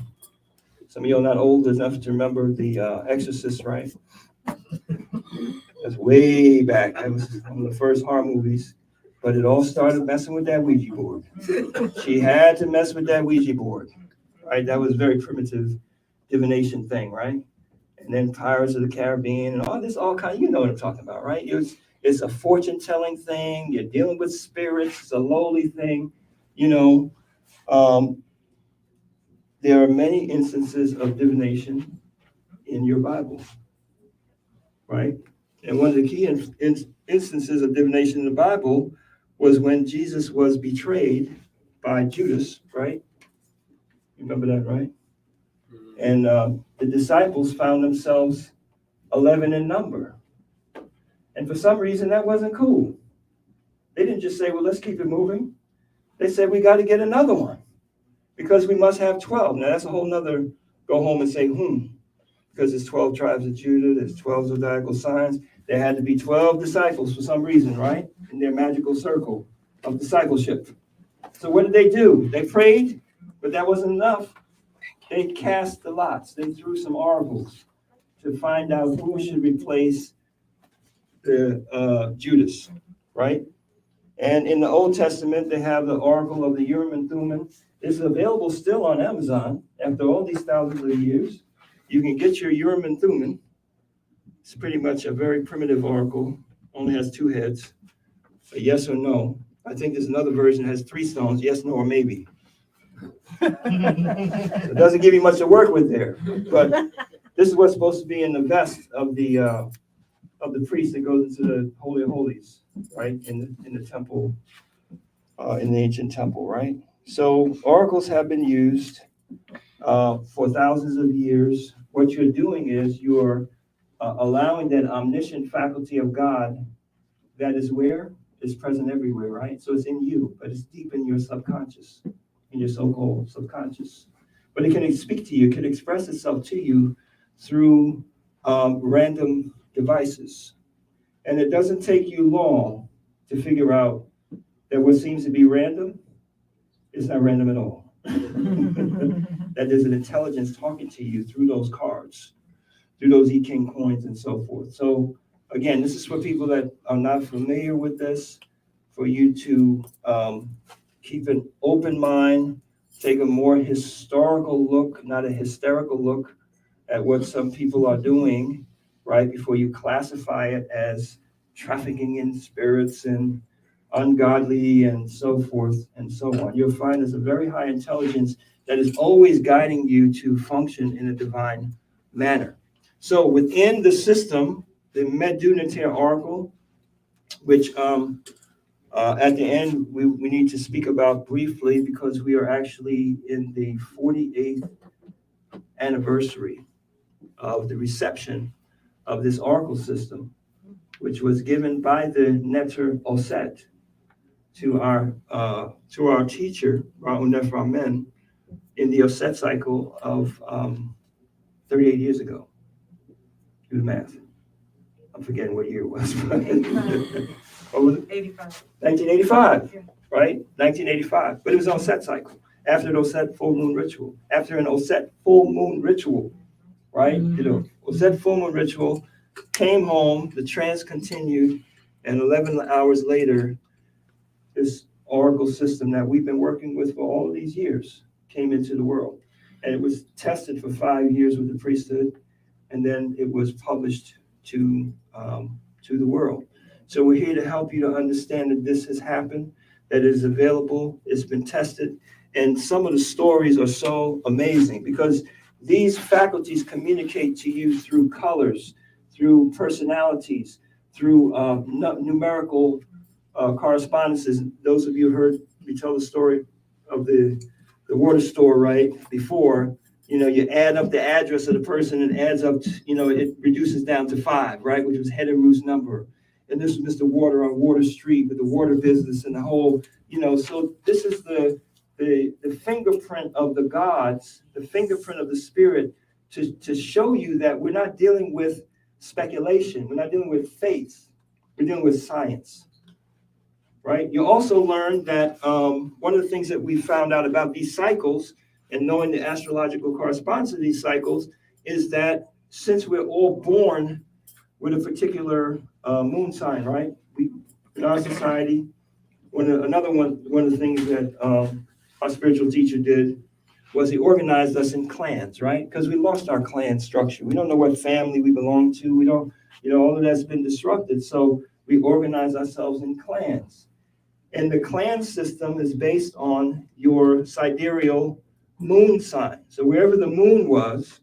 Some of you are not old enough to remember The Exorcist, right? That's way back. That was one of the first horror movies. But it all started messing with that Ouija board. She had to mess with that Ouija board, right? That was a very primitive divination thing, right? And then Pirates of the Caribbean and all this, all kind. You know what I'm talking about, right? It's a fortune-telling thing. You're dealing with spirits. It's a lowly thing, There are many instances of divination in your Bible, right? And one of the key instances of divination in the Bible was when Jesus was betrayed by Judas, right? You remember that, right? And the disciples found themselves 11 in number. And for some reason, that wasn't cool. They didn't just say, well, let's keep it moving. They said, we got to get another one because we must have 12. Now, that's a whole nother go home and say, because there's 12 tribes of Judah, there's 12 zodiacal signs. There had to be 12 disciples for some reason, right? In their magical circle of discipleship. So what did they do? They prayed, but that wasn't enough. They cast the lots. They threw some oracles to find out who should replace the Judas, right? And in the Old Testament, they have the oracle of the Urim and Thummim. It's available still on Amazon after all these thousands of years. You can get your Urim and Thummim. It's pretty much a very primitive oracle. Only has 2 heads, a yes or no. I think there's another version that has 3 stones, yes, no, or maybe. It doesn't give you much to work with there. But this is what's supposed to be in the vest of the priest that goes into the Holy of Holies, right? In the temple, in the ancient temple, right? So oracles have been used for thousands of years. What you're doing is you're allowing that omniscient faculty of God that is where? It's present everywhere, right? So it's in you, but it's deep in your subconscious, in your so-called subconscious. But it can speak to you, it can express itself to you through random devices. And it doesn't take you long to figure out that what seems to be random is not random at all. That there's an intelligence talking to you through those cards, through those E-King coins and so forth. So again, this is for people that are not familiar with this, for you to keep an open mind, take a more historical look, not a hysterical look at what some people are doing, right? Before you classify it as trafficking in spirits and ungodly and so forth and so on. You'll find there's a very high intelligence that is always guiding you to function in a divine manner. So within the system, the Neteru oracle, which at the end we need to speak about briefly because we are actually in the 48th anniversary of the reception of this oracle system, which was given by the Neteru Oset to our teacher, Ra'unef Ramen, in the Oset cycle of 38 years ago. Do the math. I'm forgetting what year it was. 85. 1985, right? 1985. But it was on Oset cycle. after an Osset full moon ritual. After an Osset full moon ritual, right? You know, Osset full moon ritual, came home, the trance continued, and 11 hours later, this oracle system that we've been working with for all of these years came into the world. And it was tested for 5 years with the priesthood, and then it was published to the world. So we're here to help you to understand that this has happened, that it is available, it's been tested, and some of the stories are so amazing because these faculties communicate to you through colors, through personalities, through numerical correspondences. Those of you who heard me tell the story of the water store, right, before, you add up the address of the person and adds up, it reduces down to 5, right, which was Neteru's number. And this was Mr. Water on Water Street with the water business and the whole, so this is the fingerprint of the gods, the fingerprint of the spirit to show you that we're not dealing with speculation. We're not dealing with faith. We're dealing with science, right? You also learned that one of the things that we found out about these cycles and knowing the astrological correspondence of these cycles is that since we're all born with a particular moon sign, right? We, in our society, one of the things that our spiritual teacher did was he organized us in clans, right? Because we lost our clan structure. We don't know what family we belong to. We don't, all of that's been disrupted. So we organize ourselves in clans. And the clan system is based on your sidereal moon sign. So wherever the moon was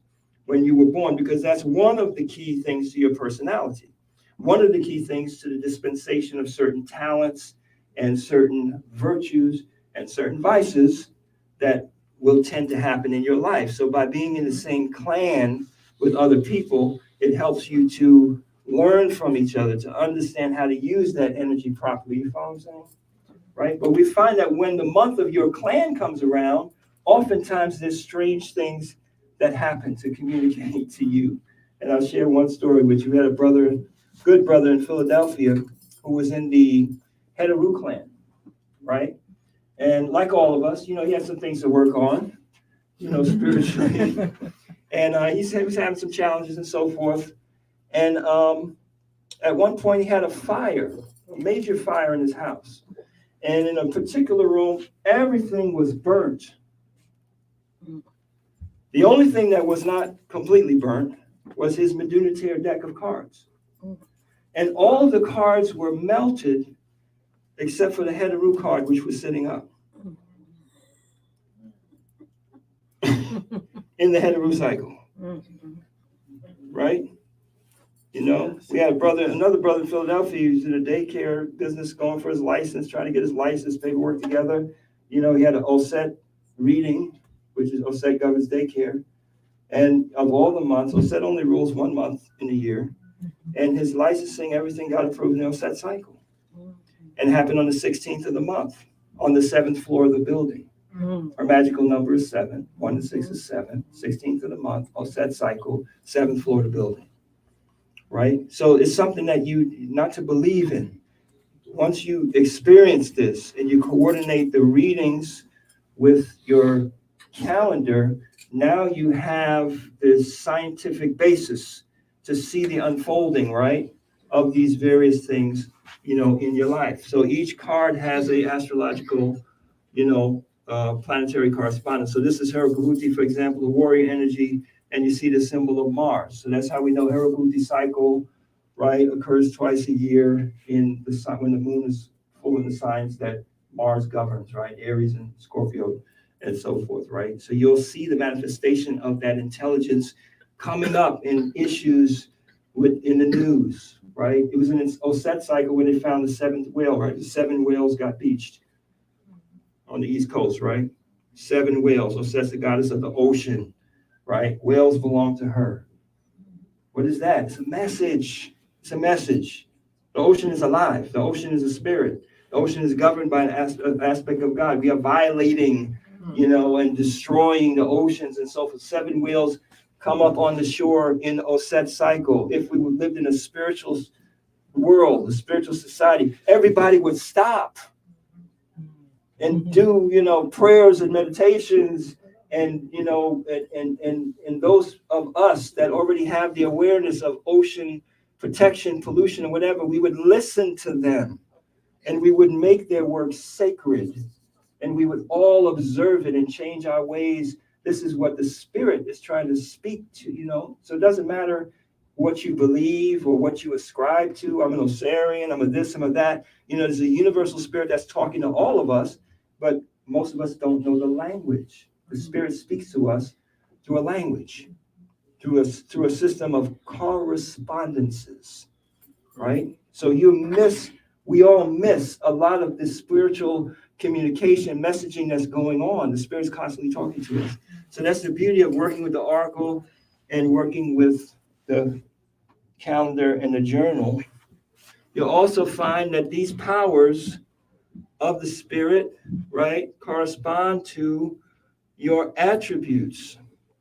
when you were born, because that's one of the key things to your personality. One of the key things to the dispensation of certain talents and certain virtues and certain vices that will tend to happen in your life. So by being in the same clan with other people, it helps you to learn from each other, to understand how to use that energy properly. You follow what I'm saying? Right? But we find that when the month of your clan comes around, oftentimes there's strange things that happen to communicate to you. And I'll share one story with you. We had a brother, good brother in Philadelphia, who was in the Neteru clan, right? And like all of us, he had some things to work on, spiritually. And he said he was having some challenges and so forth. And at one point he had a major fire in his house. And in a particular room, everything was burnt. The only thing that was not completely burnt was his Neteru deck of cards. And all of the cards were melted except for the Neteru card, which was sitting up in the Neteru cycle. Right? We had another brother in Philadelphia who's in a daycare business going for his license, trying to get his license paperwork together. He had an Osset reading, which is Osset governs daycare. And of all the months, Osset only rules 1 month in a year. And his licensing, everything got approved in the Osset cycle. And it happened on the 16th of the month, on the 7th floor of the building. Our magical number is 7. 1 to 6 is 7. 16th of the month, Osset cycle, 7th floor of the building. Right? So it's something that not to believe in. Once you experience this and you coordinate the readings with your calendar, now you have this scientific basis to see the unfolding, right, of these various things, in your life. So each card has a astrological, planetary correspondence. So this is Herokuhuti, for example, the warrior energy, and you see the symbol of Mars. So that's how we know Herokuhuti cycle, right, occurs twice a year in the sun when the moon is full in the signs that Mars governs, right, Aries and Scorpio and so forth, right? So you'll see the manifestation of that intelligence coming up in issues in the news, right? It was in its Osset cycle when they found the 7th whale, right? The 7 whales got beached on the East Coast, right? 7 whales. Osset's the goddess of the ocean, right? Whales belong to her. What is that? It's a message. It's a message. The ocean is alive. The ocean is a spirit. The ocean is governed by an aspect of God. We are violating, and destroying the oceans and so forth. 7 whales come up on the shore in Osset cycle. If we lived in a spiritual world, a spiritual society, everybody would stop. and do, prayers and meditations, and, and those of us that already have the awareness of ocean protection, pollution, and whatever, we would listen to them, and we would make their work sacred, and we would all observe it and change our ways. This is what the Spirit is trying to speak to, so it doesn't matter what you believe or what you ascribe to. I'm an Osirian, I'm a this, I'm a that. There's a universal Spirit that's talking to all of us, but most of us don't know the language. The Spirit speaks to us through a language, through a system of correspondences, right? So we all miss a lot of this spiritual communication, messaging that's going on. The Spirit's constantly talking to us. So that's the beauty of working with the oracle and working with the calendar and the journal. You'll also find that these powers of the Spirit, right, correspond to your attributes.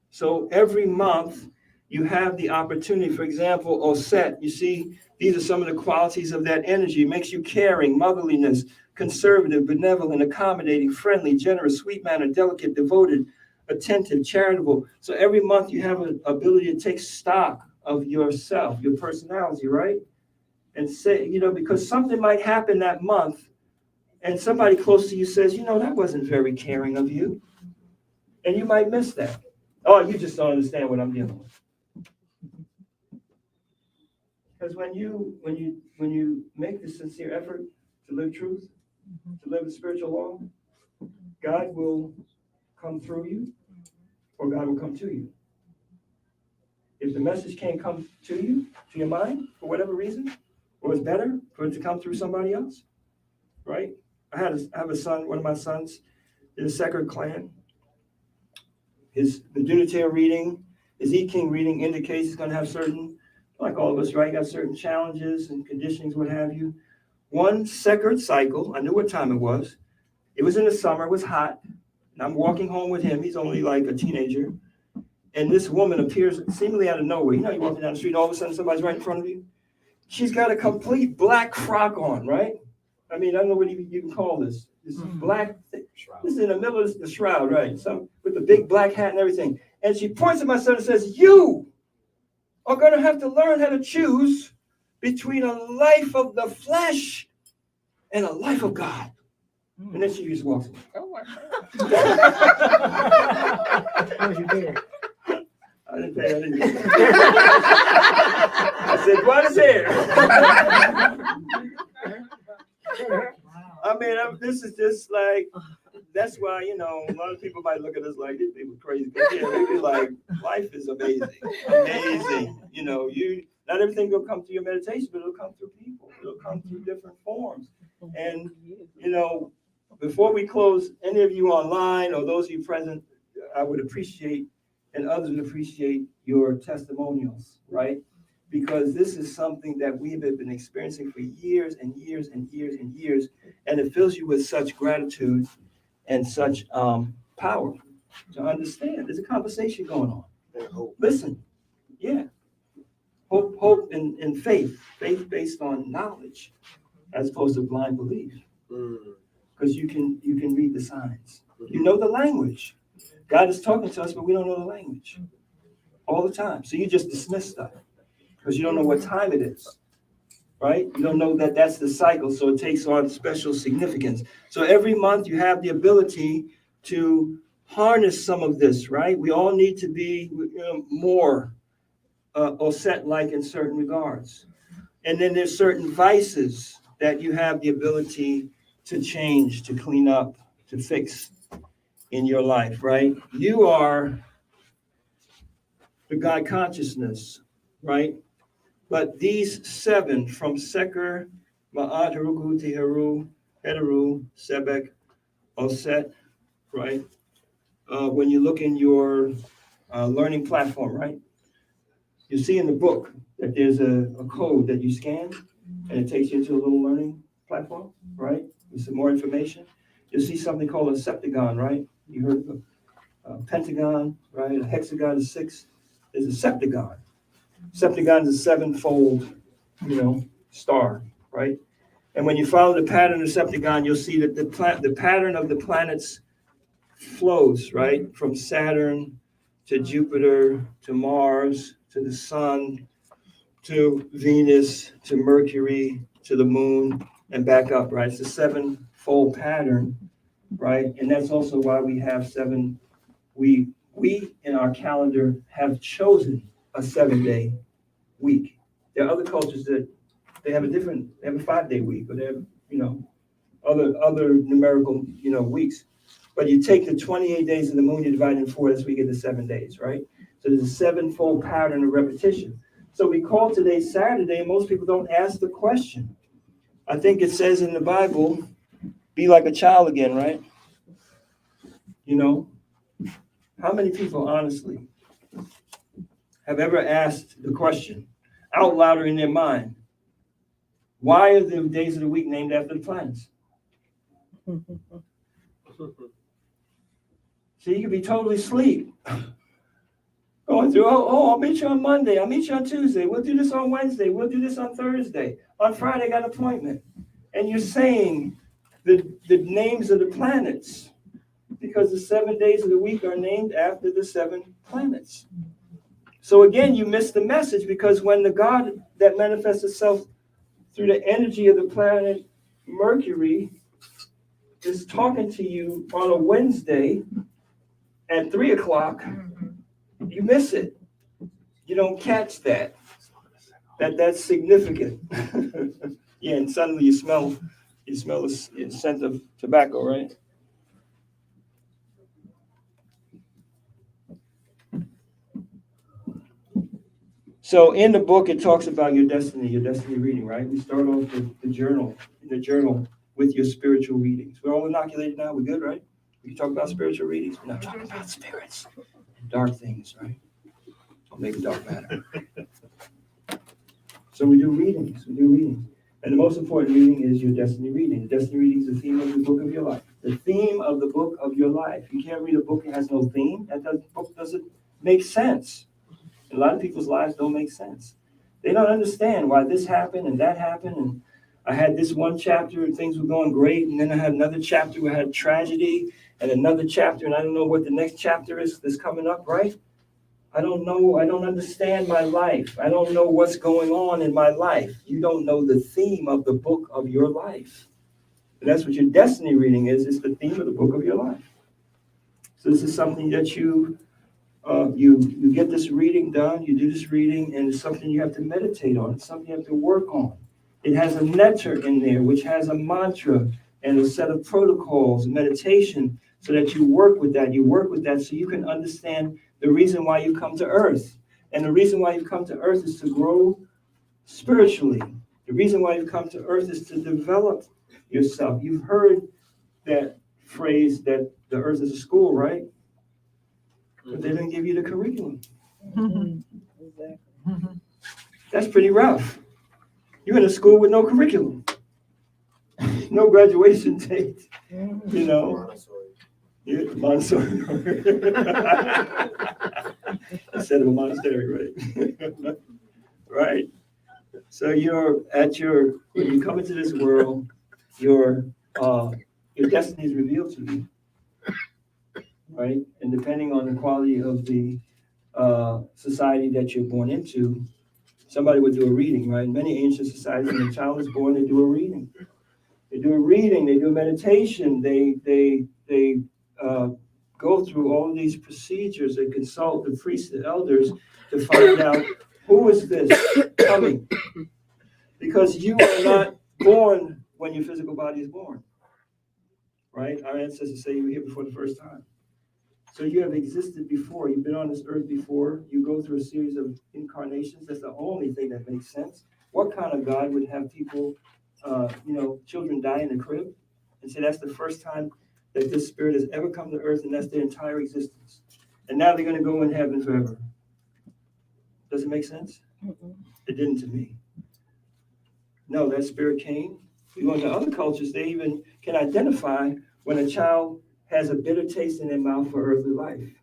So every month you have the opportunity, for example, Oset, you see, these are some of the qualities of that energy. It makes you caring, motherliness, conservative, benevolent, accommodating, friendly, generous, sweet-mannered, delicate, devoted, attentive, charitable. So every month you have an ability to take stock of yourself, your personality, right? And say, because something might happen that month and somebody close to you says, that wasn't very caring of you. And you might miss that. Oh, you just don't understand what I'm dealing with. Because when you make the sincere effort to live truth, to live the spiritual law, God will come through you, or God will come to you. If the message can't come to you, to your mind, for whatever reason, or it's better for it to come through somebody else, right? I have a son, one of my sons, in the Secker clan. The Neteru reading, his E-King reading indicates he's going to have certain, like all of us, right? Got certain challenges and conditionings, what have you. One Secker cycle, I knew what time it was. It was in the summer, it was hot. And I'm walking home with him. He's only like a teenager. And this woman appears seemingly out of nowhere. You're walking down the street, all of a sudden somebody's right in front of you. She's got a complete black frock on, right? I mean, I don't know what you can call this. This black, this is in the middle of the shroud, right? Some with the big black hat and everything. And she points at my son and says, "You are going to have to learn how to choose between a life of the flesh and a life of God." And then she just walks away. Oh, wow. You did. I didn't pay attention. I said, "What is here?" I mean, this is just like, that's why, a lot of people might look at us like, these people crazy. But yeah, they be like, life is amazing. Amazing. Not everything will come through your meditation, but it'll come through people. It'll come through different forms. And, before we close, any of you online or those of you present, I would appreciate, and others would appreciate your testimonials, right? Because this is something that we have been experiencing for years and years and years and years, and it fills you with such gratitude and such power to understand. There's a conversation going on. Listen, yeah. Hope and faith based on knowledge, as opposed to blind belief. Because you can read the signs. You know the language. God is talking to us, but we don't know the language all the time. So you just dismiss stuff because you don't know what time it is, right? You don't know that that's the cycle, so it takes on special significance. So every month you have the ability to harness some of this, right? We all need to be more Oset-like in certain regards. And then there's certain vices that you have the ability to change, to clean up, to fix in your life, right? You are the God consciousness, right? But these 7 from Seker, Ma'at, Harugu, Tiharu, Neteru, Sebek, Oset, right? When you look in your learning platform, right? You see in the book that there's a code that you scan and it takes you into a little learning platform, right? With some more information. You'll see something called a septagon, right? You heard of a pentagon, right? A hexagon is 6. There's a septagon. Septagon is a 7-fold, star, right? And when you follow the pattern of the Septagon, you'll see that the pattern of the planets flows, right? From Saturn to Jupiter to Mars to the Sun to Venus to Mercury to the Moon and back up, right? It's a seven-fold pattern, right? And that's also why we have seven. We in our calendar have chosen a 7-day week. There are other cultures that they have a 5-day week, or they have, other numerical, weeks. But you take the 28 days of the moon, you divide it in 4, that's where you get the 7 days, right? So there's a seven-fold pattern of repetition. So we call today Saturday, and most people don't ask the question. I think it says in the Bible, be like a child again, right? How many people, honestly, have ever asked the question out louder in their mind, why are the days of the week named after the planets? So you could be totally asleep, going through, I'll meet you on Monday, I'll meet you on Tuesday, we'll do this on Wednesday, we'll do this on Thursday, on Friday I got an appointment. And you're saying the names of the planets, because the 7 days of the week are named after the 7 planets. So again, you miss the message, because when the God that manifests itself through the energy of the planet Mercury is talking to you on a Wednesday at 3:00, you miss it. You don't catch that. That's significant. Yeah, and suddenly you smell the scent of tobacco, right? So in the book, it talks about your destiny reading, right? We start off the journal with your spiritual readings. We're all inoculated now. We're good, right? We can talk about spiritual readings. We're not talking about spirits and dark things, right? Don't make it dark matter. So we do readings. And the most important reading is your destiny reading. The destiny reading is the theme of the book of your life. The theme of the book of your life. You can't read a book that has no theme. Book doesn't make sense. A lot of people's lives don't make sense. They don't understand why this happened and that happened. And I had this one chapter and things were going great. And then I had another chapter where I had tragedy and another chapter. And I don't know what the next chapter is that's coming up, right? I don't know. I don't understand my life. I don't know what's going on in my life. You don't know the theme of the book of your life. And that's what your destiny reading is. It's the theme of the book of your life. So this is something that you get this reading done, you do this reading, and it's something you have to meditate on. It's something you have to work on. It has a Neteru in there, which has a mantra and a set of protocols, meditation, so that you work with that. You work with that so you can understand the reason why you come to Earth. And the reason why you come to Earth is to grow spiritually. The reason why you come to Earth is to develop yourself. You've heard that phrase that the Earth is a school, right? But they didn't give you the curriculum. Exactly. That's pretty rough. You're in a school with no curriculum, no graduation date, Montessori. Instead of a monastery, right? Right. So when you come into this world, your destiny is revealed to you. Right? And depending on the quality of the society that you're born into, somebody would do a reading, right? In many ancient societies, when a child is born, they do a reading. They do a meditation, they go through all these procedures, they consult the priests and elders to find out who is this coming. Because you are not born when your physical body is born. Right? Our ancestors say you were here before the first time. So you have existed before. You've been on this earth before. You go through a series of incarnations. That's the only thing that makes sense. What kind of God would have people, children die in a crib and say that's the first time that this spirit has ever come to earth and that's their entire existence. And now they're going to go in heaven forever. Does it make sense? It didn't to me. No, that spirit came. You go into other cultures, they even can identify when a child has a bitter taste in their mouth for earthly life.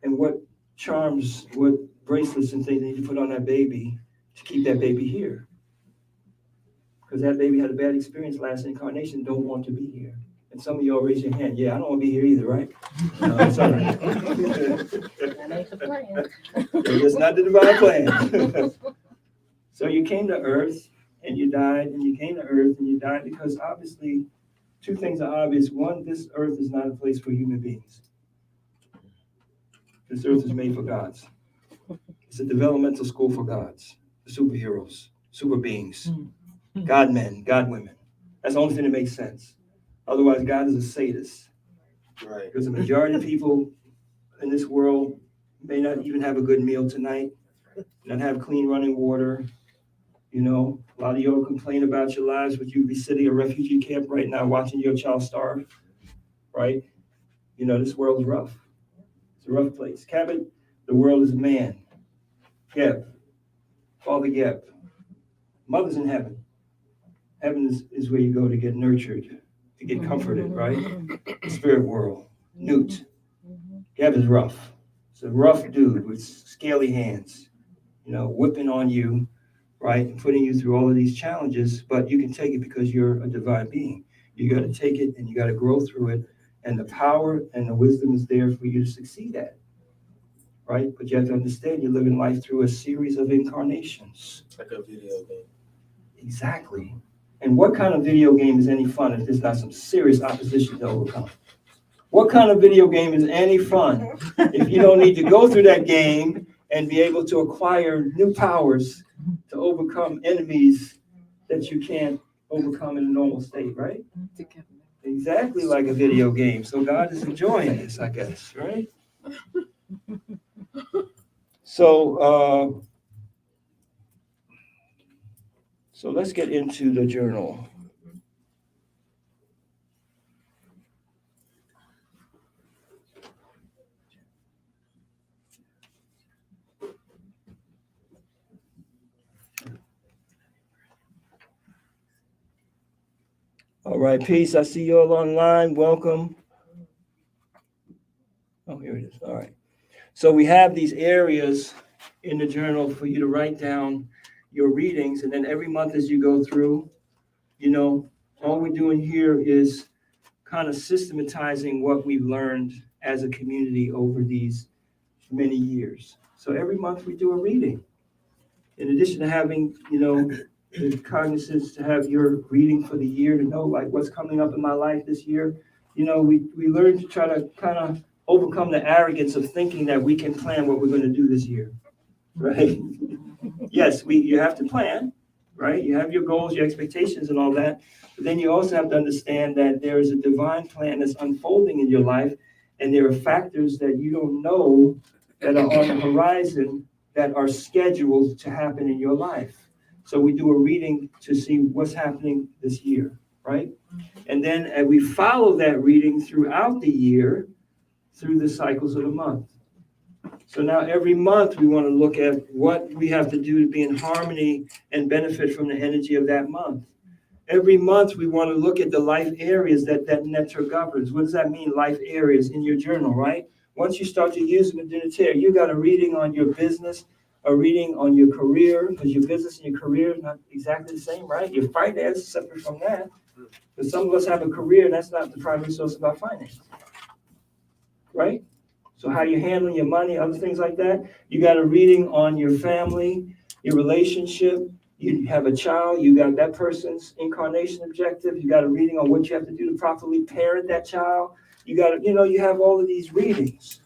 And what charms, what bracelets and things they need to put on that baby to keep that baby here. because that baby had a bad experience last incarnation, don't want to be here. And some of y'all raise your hand. Yeah, I don't want to be here either, right? No, it's all right. That ain't the plan. It's not the divine plan. So you came to earth and you died, and you came to earth and you died because obviously two things are obvious. One, this earth is not a place for human beings. This earth is made for gods. It's a developmental school for gods, the superheroes, super beings, God men, God women. That's the only thing that makes sense. Otherwise, God is a sadist. Right. Because the majority of people in this world may not even have a good meal tonight, not have clean running water. You know, a lot of y'all complain about your lives, but you'd be sitting in a refugee camp right now watching your child starve, right? You know, this world is rough. It's a rough place. Cabot, the world is man. Geb, Father Geb. Mother's in heaven. Heaven is where you go to get nurtured, to get comforted, right? The spirit world. Newt. Geb is rough. It's a rough dude with scaly hands, you know, whipping on you, right? And putting you through all of these challenges, but you can take it because you're a divine being. You got to take it and you got to grow through it. And the power and the wisdom is there for you to succeed at, right? But you have to understand you're living life through a series of incarnations. Like a video game. Exactly. And what kind of video game is any fun if there's not some serious opposition to overcome? What kind of video game is any fun if you don't need to go through that game and be able to acquire new powers to overcome enemies that you can't overcome in a normal state, right? Exactly like a video game. So God is enjoying this, I guess, right? So let's get into the journal. All right, peace. I see you all online. Welcome. Oh, here it is. All right. So we have these areas in the journal for you to write down your readings. And then every month as you go through, you know, all we're doing here is kind of systematizing what we've learned as a community over these many years. So every month we do a reading. In addition to having, you know, the cognizance to have your reading for the year, to know like what's coming up in my life this year, you know, we learn to try to kind of overcome the arrogance of thinking that we can plan what we're going to do this year, right? Yes, you have to plan, right? You have your goals, your expectations and all that, but then you also have to understand that there is a divine plan that's unfolding in your life, and there are factors that you don't know that are on the horizon that are scheduled to happen in your life. So we do a reading to see what's happening this year, right? And then we follow that reading throughout the year through the cycles of the month. So now every month we want to look at what we have to do to be in harmony and benefit from the energy of that month. Every month we want to look at the life areas that Neteru governs. What does that mean, life areas in your journal, right? Once you start to use the Neteru, you got a reading on your business, a reading on your career, because your business and your career is not exactly the same, right? Your finance is separate from that. Because some of us have a career and that's not the primary source of our finance, right? So how you're handling your money, other things like that. You got a reading on your family, your relationship. You have a child, you got that person's incarnation objective. You got a reading on what you have to do to properly parent that child. You got to, you have all of these readings.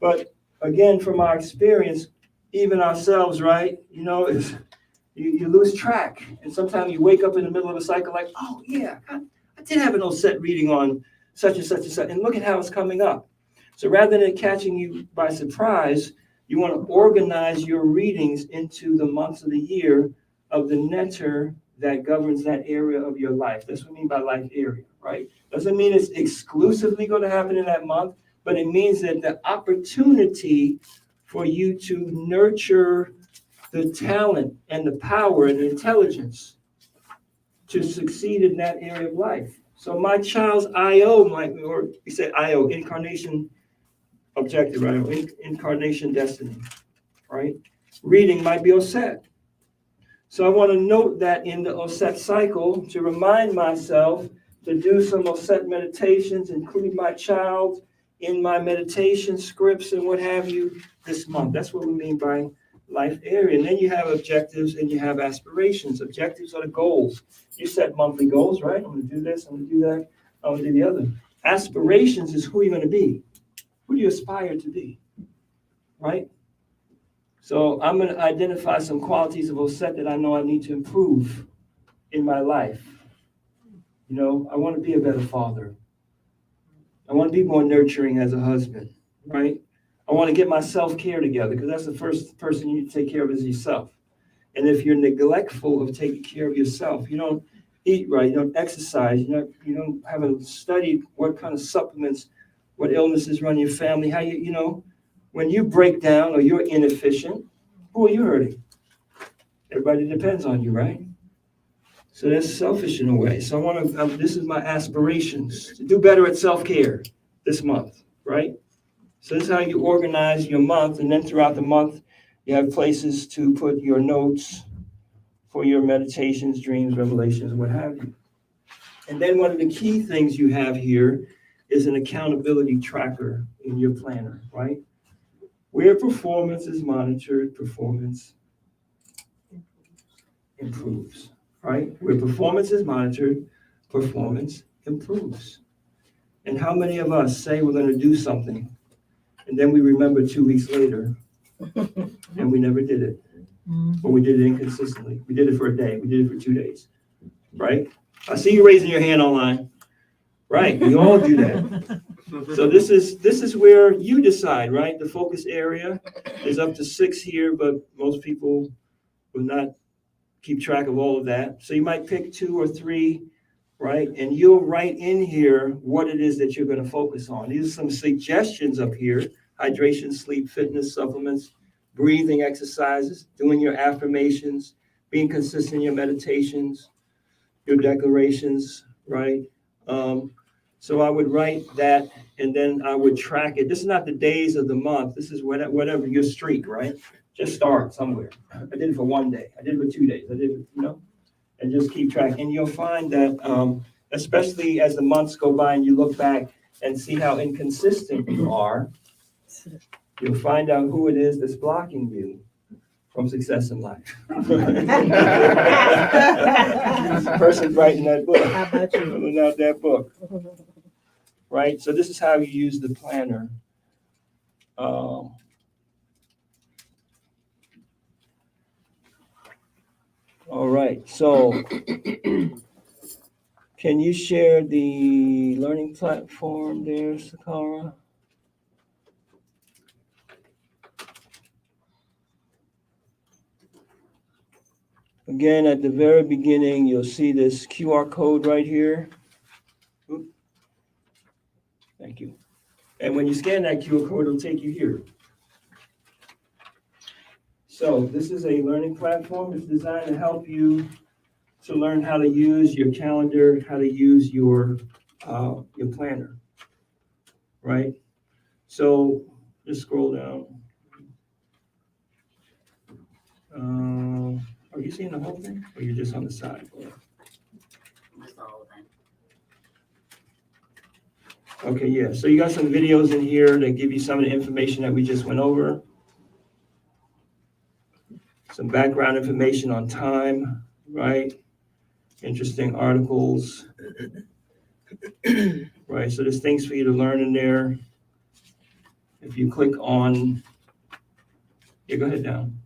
But again, from our experience, even ourselves, right? You lose track. And sometimes you wake up in the middle of a cycle like, oh yeah, I did have an old set reading on such and such and such. And look at how it's coming up. So rather than catching you by surprise, you want to organize your readings into the months of the year of the Neteru that governs that area of your life. That's what I mean by life area, right? Doesn't mean it's exclusively going to happen in that month, but it means that the opportunity for you to nurture the talent and the power and the intelligence to succeed in that area of life. So my child's IO might be, or we say IO, incarnation objective, right? Incarnation destiny, right? Reading might be Osset. So I want to note that in the Osset cycle to remind myself to do some Osset meditations, include my child in my meditation scripts and what have you this month. That's what we mean by life area. And then you have objectives and you have aspirations. Objectives are the goals. You set monthly goals, right? I'm going to do this, I'm going to do that, I'm going to do the other. Aspirations is who you're going to be. Who do you aspire to be, right? So I'm going to identify some qualities of Osset that I know I need to improve in my life. You know, I want to be a better father. I want to be more nurturing as a husband, right? I want to get my self-care together because that's the first person you need to take care of is yourself. And if you're neglectful of taking care of yourself, you don't eat right, you don't exercise, you haven't studied what kind of supplements, what illnesses run your family, how when you break down or you're inefficient, who are you hurting? Everybody depends on you, right? So that's selfish in a way. So I want to, this is my aspirations, to do better at self-care this month, right? So this is how you organize your month. And then throughout the month, you have places to put your notes for your meditations, dreams, revelations, what have you. And then one of the key things you have here is an accountability tracker in your planner, right? Where performance is monitored, performance improves, right? Where performance is monitored, performance improves. And how many of us say we're going to do something, and then we remember 2 weeks later, and we never did it, or we did it inconsistently. We did it for a day, we did it for 2 days, right? I see you raising your hand online. Right, we all do that. So this is where you decide, right? The focus area is up to 6 here, but most people will not keep track of all of that. So you might pick 2 or 3, right? And you'll write in here what it is that you're going to focus on. These are some suggestions up here: hydration, sleep, fitness, supplements, breathing exercises, doing your affirmations, being consistent in your meditations, your declarations, right? So I would write that, and then I would track it. This is not the days of the month. This is whatever your streak, right? Just start somewhere. I did it for 1 day. I did it for 2 days. I did it, and just keep track. And you'll find that, especially as the months go by and you look back and see how inconsistent you are, you'll find out who it is that's blocking you from success in life. This person's writing that book. How about you? Filling out that book. Right? So this is how you use the planner. All right. So can you share the learning platform there, Sakara? Again, at the very beginning, you'll see this QR code right here. Oop. Thank you. And when you scan that QR code, it'll take you here. So this is a learning platform. It's designed to help you to learn how to use your calendar, how to use your planner, right? So just scroll down. Are you seeing the whole thing, or you're just on the side? That's the whole thing. Okay, yeah. So you got some videos in here that give you some of the information that we just went over. Some background information on time, right? Interesting articles, right? So there's things for you to learn in there. If you click on, yeah, go ahead down.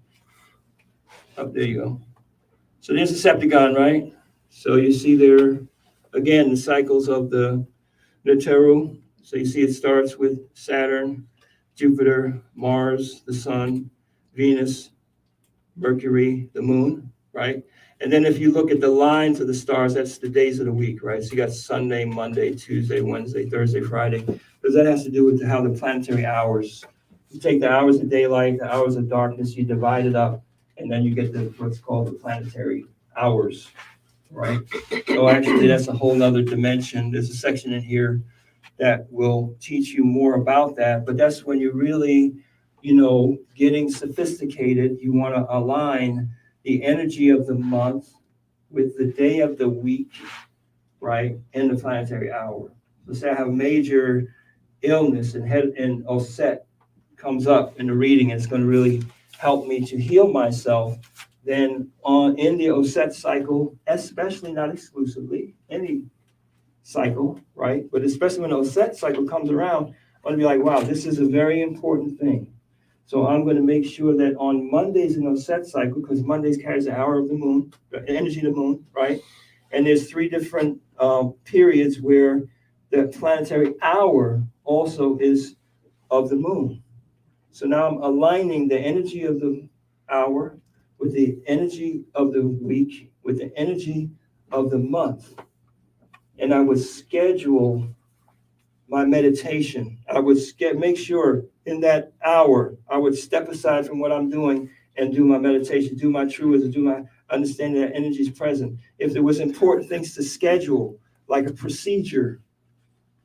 Up, there you go. So there's the Septagon, right? So you see there, again, the cycles of the Neteru. So you see it starts with Saturn, Jupiter, Mars, the Sun, Venus, Mercury, the Moon, right? And then if you look at the lines of the stars, that's the days of the week, right? So you got Sunday, Monday, Tuesday, Wednesday, Thursday, Friday, because that has to do with how the planetary hours, you take the hours of daylight, the hours of darkness, you divide it up, and then you get what's called the planetary hours, right? So actually, that's a whole nother dimension. There's a section in here that will teach you more about that, but that's when you're really, getting sophisticated. You want to align the energy of the month with the day of the week, right, and the planetary hour. So say I have a major illness and Oset comes up in the reading, and it's going to really help me to heal myself. Then in the Oset cycle, especially, not exclusively, any cycle, right? But especially when the Oset cycle comes around, I'm going to be like, wow, this is a very important thing. So I'm going to make sure that on Mondays in the Oset cycle, because Mondays carries the hour of the moon, the energy of the moon, right? And there's 3 different periods where the planetary hour also is of the moon. So now I'm aligning the energy of the hour with the energy of the week, with the energy of the month. And I would schedule my meditation. I would make sure in that hour, I would step aside from what I'm doing and do my meditation, do my truism, do my understanding that energy is present. If there was important things to schedule, like a procedure,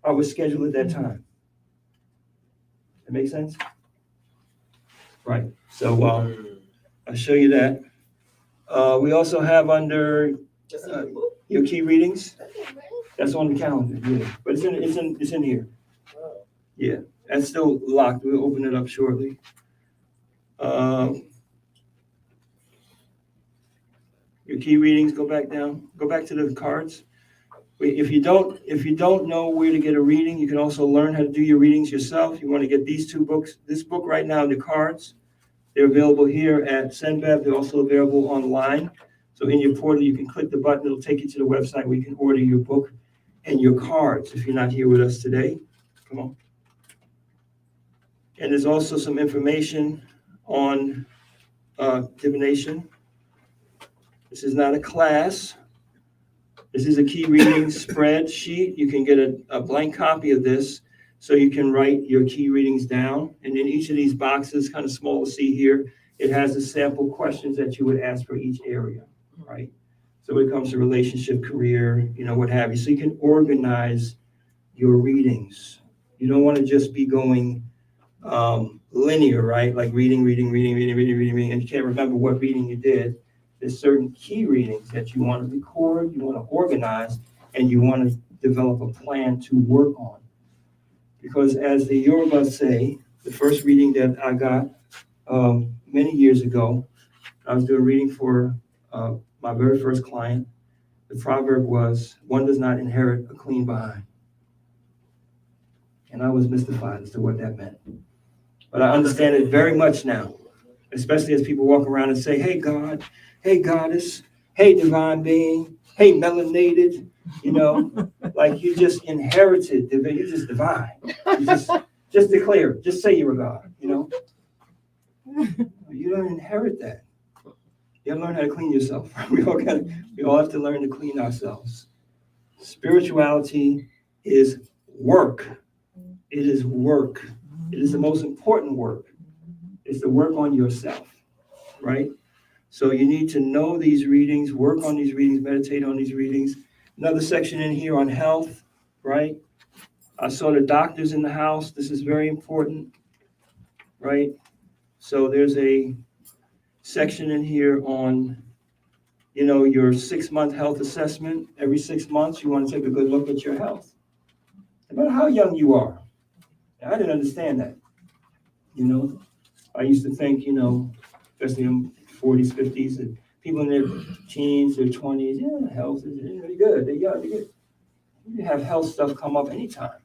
I would schedule at that time. That make sense? Right. So I'll show you that. We also have under your key readings. That's on the calendar, yeah. But it's in here. Yeah, that's still locked. We'll open it up shortly. Your key readings, go back down. Go back to the cards. If you don't know where to get a reading, you can also learn how to do your readings yourself. You want to get these 2 books. This book right now, the cards, they're available here at Senbev. They're also available online. So in your portal, you can click the button. It'll take you to the website where you can order your book and your cards if you're not here with us today. Come on. And there's also some information on divination. This is not a class. This is a key reading spreadsheet. You can get a blank copy of this so you can write your key readings down. And in each of these boxes, kind of small to see here, it has the sample questions that you would ask for each area, right? So when it comes to relationship, career, what have you. So you can organize your readings. You don't want to just be going linear, right? Like reading, and you can't remember what reading you did. There's certain key readings that you want to record, you want to organize, and you want to develop a plan to work on. Because as the Yoruba say, the first reading that I got many years ago, I was doing a reading for my very first client. The proverb was, one does not inherit a clean behind. And I was mystified as to what that meant. But I understand it very much now, especially as people walk around and say, hey, God, hey, goddess, hey, divine being, hey, melanated, like you just inherited, you're just divine. You just declare, just say you're a God, You don't inherit that. You have to learn how to clean yourself. We all have to learn to clean ourselves. Spirituality is work. It is work. It is the most important work. It's the work on yourself, right? So you need to know these readings, work on these readings, meditate on these readings. Another section in here on health, right? I saw the doctors in the house. This is very important, right? So there's a section in here on, your 6-month health assessment. Every 6 months, you want to take a good look at your health. No matter how young you are. I didn't understand that. I used to think, especially in 40s, 50s, and people in their teens, their 20s, health is really good. They're young. You have health stuff come up anytime,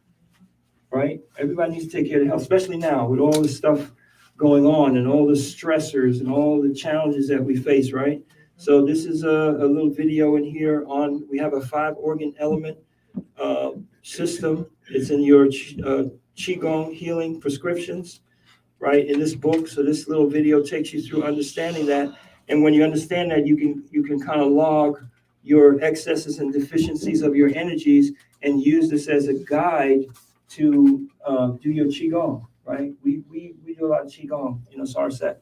right? Everybody needs to take care of their health, especially now with all this stuff going on and all the stressors and all the challenges that we face, right? So this is a little video in here we have a 5-organ element system. It's in your Qigong healing prescriptions, right, in this book. So this little video takes you through understanding that. And when you understand that, you can kind of log your excesses and deficiencies of your energies and use this as a guide to do your Qigong, right? We do a lot of Qigong, Sarset,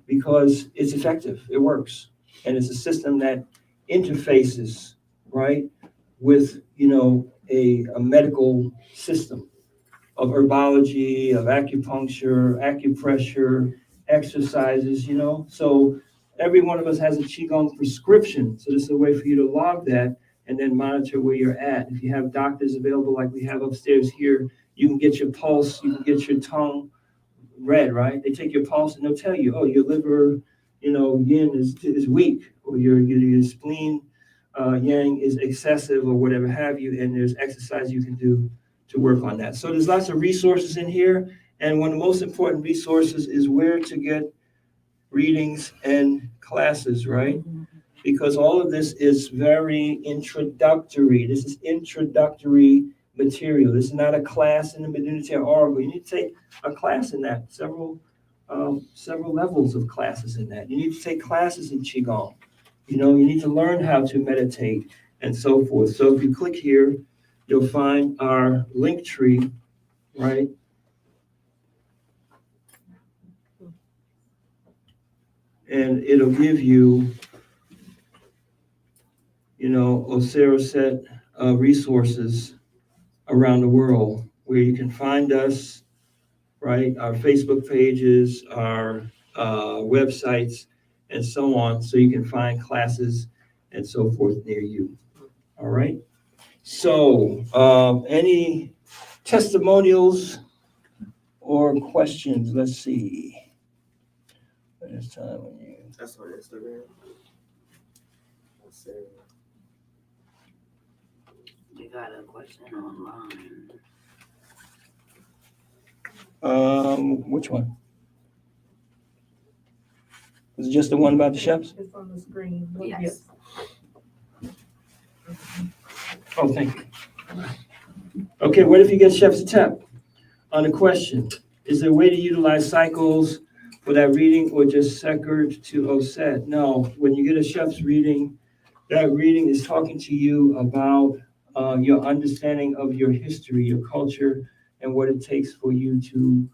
because it's effective. It works. And it's a system that interfaces, right, with, a medical system of herbology, of acupuncture, acupressure, exercises, So every one of us has a Qigong prescription. So this is a way for you to log that and then monitor where you're at. If you have doctors available like we have upstairs here, you can get your pulse, you can get your tongue read, right? They take your pulse and they'll tell you, oh, your liver, yin is weak, or your spleen yang is excessive, or whatever have you, and there's exercise you can do to work on that. So there's lots of resources in here, and one of the most important resources is where to get readings and classes, right? Because all of this is very introductory. This is introductory material. This is not a class in the Neteru Oracle. You need to take a class in that, several levels of classes in that. You need to take classes in Qigong. You need to learn how to meditate and so forth. So if you click here, you'll find our link tree, right? And it'll give you, a set of resources around the world where you can find us, right? Our Facebook pages, our websites, and so on, so you can find classes and so forth near you. All right. So, any testimonials or questions? Let's see. There's time when you. That's on Instagram. Let's see. We got a question online. Which one? Was it just the one about the chefs? It's on the screen. Yes. Oh, thank you. Okay, what if you get chef's tap on the question? Is there a way to utilize cycles for that reading, or just second to Osset? No, when you get a chef's reading, that reading is talking to you about your understanding of your history, your culture, and what it takes for you to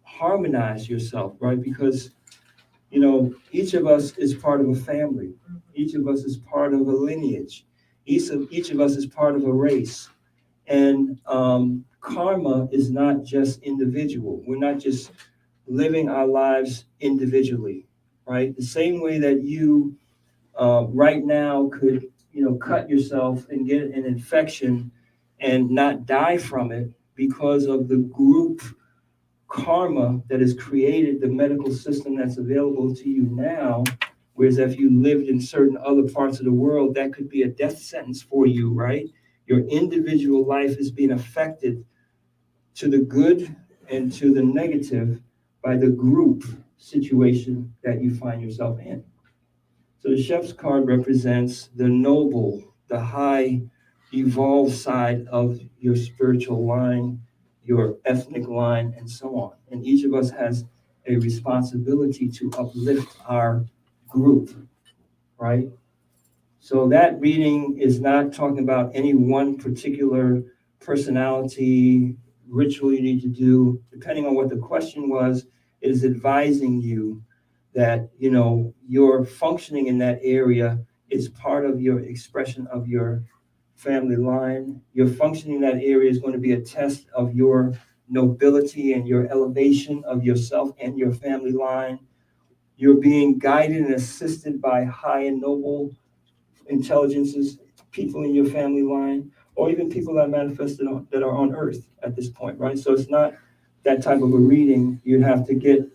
harmonize yourself, right? Because, each of us is part of a family. Each of us is part of a lineage. Each of us is part of a race. And karma is not just individual. We're not just living our lives individually, right? The same way that you right now could, cut yourself and get an infection and not die from it because of the group karma that has created the medical system that's available to you now. Whereas if you lived in certain other parts of the world, that could be a death sentence for you, right? Your individual life is being affected to the good and to the negative by the group situation that you find yourself in. So the chef's card represents the noble, the high, evolved side of your spiritual line, your ethnic line, and so on. And each of us has a responsibility to uplift our group, right? So that reading is not talking about any one particular personality, ritual you need to do. Depending on what the question was, it is advising you that, your functioning in that area is part of your expression of your family line. Your functioning in that area is going to be a test of your nobility and your elevation of yourself and your family line. You're being guided and assisted by high and noble intelligences, people in your family line, or even people that manifested that are on earth at this point, right? So it's not that type of a reading. You'd have to get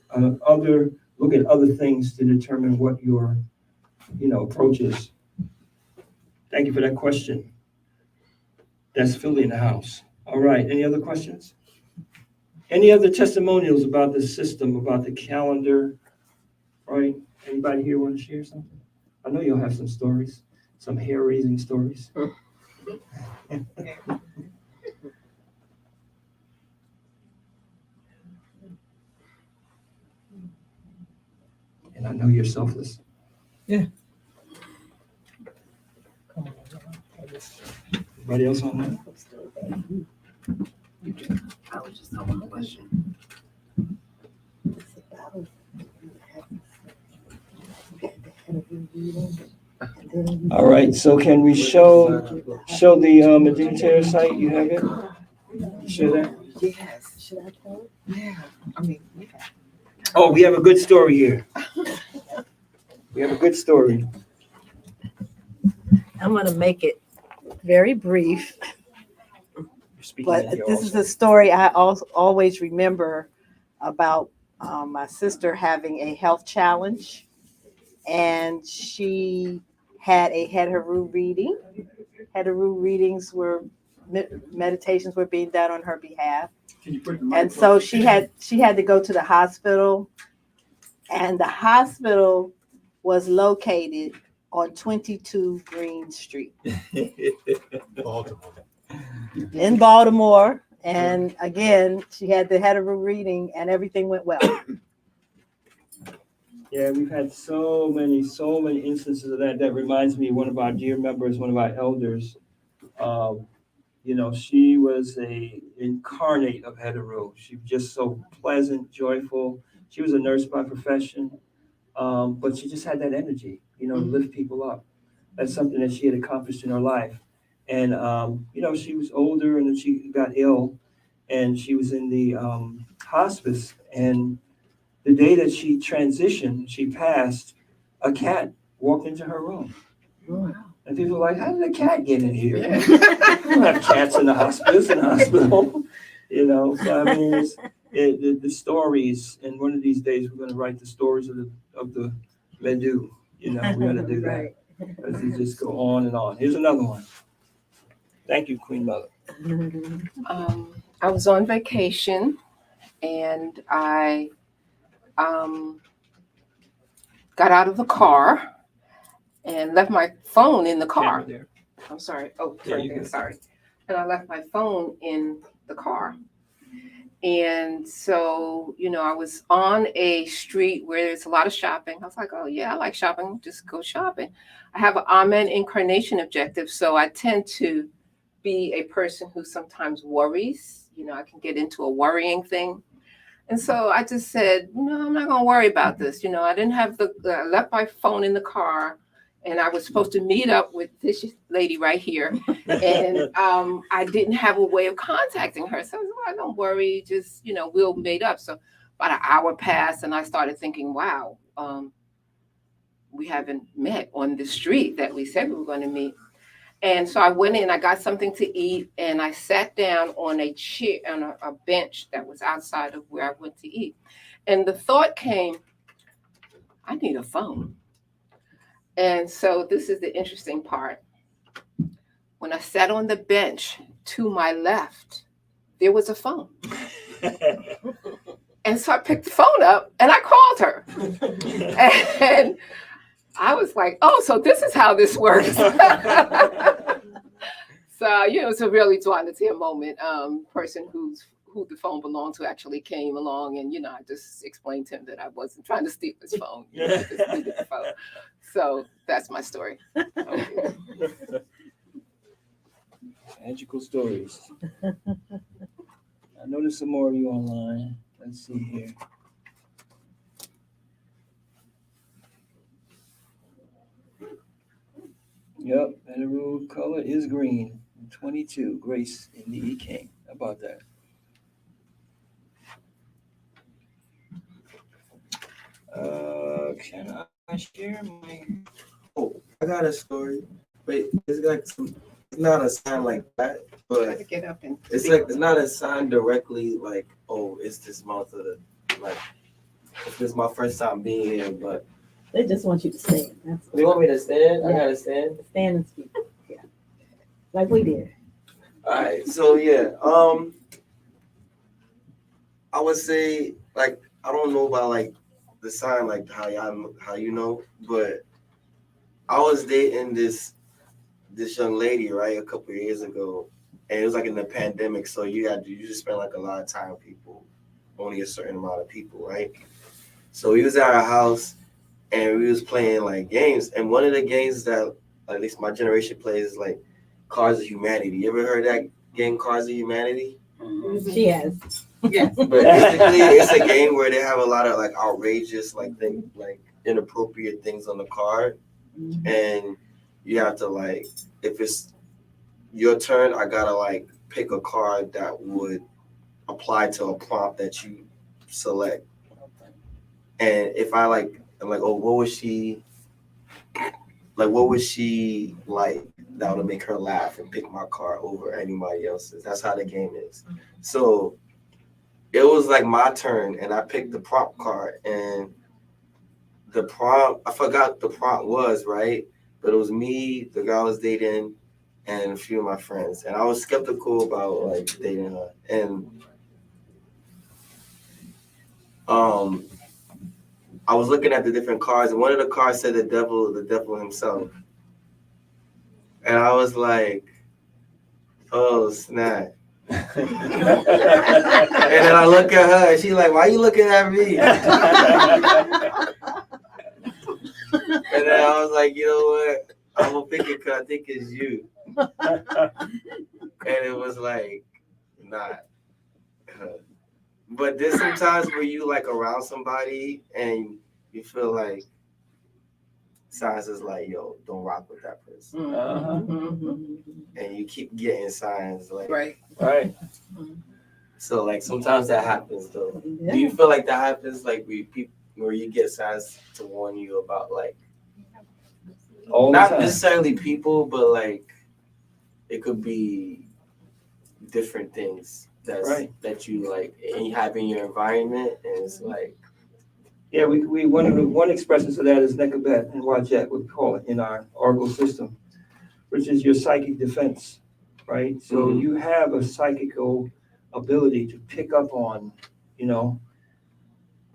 look at other things to determine what your, approach is. Thank you for that question. That's Philly in the house. All right, any other questions? Any other testimonials about the system, about the calendar, right? Anybody here want to share something? I know you'll have some stories, some hair-raising stories. And I know you're selfless. Yeah. Anybody else on that? I was just on one question. All right, so can we show the Neteru site? You have it? You share that? Yes. Should I tell it? Yeah. I mean, yeah. Oh, we have a good story here. We have a good story. I'm going to make it very brief, You're speaking but in here this is also. a story I always remember about my sister having a health challenge, and she had a Neteru reading. Neteru readings were meditations were being done on her behalf, and so she had to go to the hospital, and the hospital was located on 22 Green Street Baltimore. in Baltimore. And again, she had the Neteru reading, and everything went well. Yeah, we've had so many instances of that. That reminds me, one of our dear members, one of our elders, she was a incarnate of Neteru. She was just so pleasant, joyful. She was a nurse by profession, but she just had that energy, to lift people up. That's something that she had accomplished in her life. And, she was older and then she got ill and she was in the hospice. And the day that she transitioned, she passed, a cat walked into her room. Wow. And people were like, how did a cat get in here? You don't have cats in the hospital. So I mean, the stories, and one of these days we're going to write the stories of the Medu. We're going to do that. Right. Because they just go on and on. Here's another one. Thank you, Queen Mother. I was on vacation and I got out of the car and left my phone in the car. There. I'm sorry. Oh, Yeah, you good. sorry. And I left my phone in the car. And so, I was on a street where there's a lot of shopping. I was like, oh, yeah, I like shopping. Just go shopping. I have an Amen incarnation objective. So I tend to be a person who sometimes worries. I can get into a worrying thing. And so I just said, no, I'm not going to worry about this. I didn't have I left my phone in the car. And I was supposed to meet up with this lady right here. And I didn't have a way of contacting her. So I said, well, don't worry, just, we'll meet up. So about an hour passed and I started thinking, wow, we haven't met on the street that we said we were going to meet. And so I went in, I got something to eat, and I sat down on a chair, on a bench that was outside of where I went to eat. And the thought came, I need a phone. And so this is the interesting part. When I sat on the bench to my left, there was a phone. And so I picked the phone up and I called her. And I was like, oh, so this is how this works. So, it's a really duality moment. Person who the phone belonged to actually came along, and I just explained to him that I wasn't trying to steal his phone. I just needed the phone. So that's my story. Magical stories. I noticed some more of you online. Let's see here. Yep, Neteru color is green. 22, Grace in the E King. How about that? Can I share my? Oh, I got a story. Wait, it's like it's not a sign like that, but Get up and it's like it's not a sign directly like, oh, it's this month of the like. If this is my first time being here, but They just want you to stand. That's they want me to stand. I Yeah. gotta stand. Stand and speak. Yeah. Like we did. All right, so yeah, I would say like I don't know about like the sign like how you know, but I was dating this young lady right a couple of years ago, and it was like in the pandemic, so you just spend like a lot of time with people, only a certain amount of people, right? So we was at our house and we was playing like games, and one of the games that at least my generation plays is like Cards of Humanity. You ever heard that game, Cards of Humanity? She has. Yes. But basically, it's a game where they have a lot of like outrageous, like inappropriate things on the card, and you have to like, if it's your turn, I gotta like pick a card that would apply to a prompt that you select. And if I'm like, oh, what was she what was she like that would make her laugh and pick my car over anybody else's? That's how the game is. So it was like my turn, and I picked the prompt card, and the prompt, I forgot the prompt was, right? But it was me, the girl I was dating, and a few of my friends. And I was skeptical about like dating her. And I was looking at the different cards, and one of the cards said the devil himself. And I was like, oh snap. And then I look at her, and she's like, why are you looking at me? And then I was like, you know what? I'm gonna pick it because I think it's you. And it was like, not. But there's sometimes where you like around somebody and you feel like signs is like, yo, don't rock with that person. And you keep getting signs like, Right. So like sometimes that happens though. Do you feel like that happens like where you get signs to warn you about like not necessarily people, but like it could be different things that you like and you have in your environment, and it's like we one expression of that is Nekabet and Wajet, we call it in our Oracle system, which is your psychic defense, right? So you have a psychical ability to pick up on,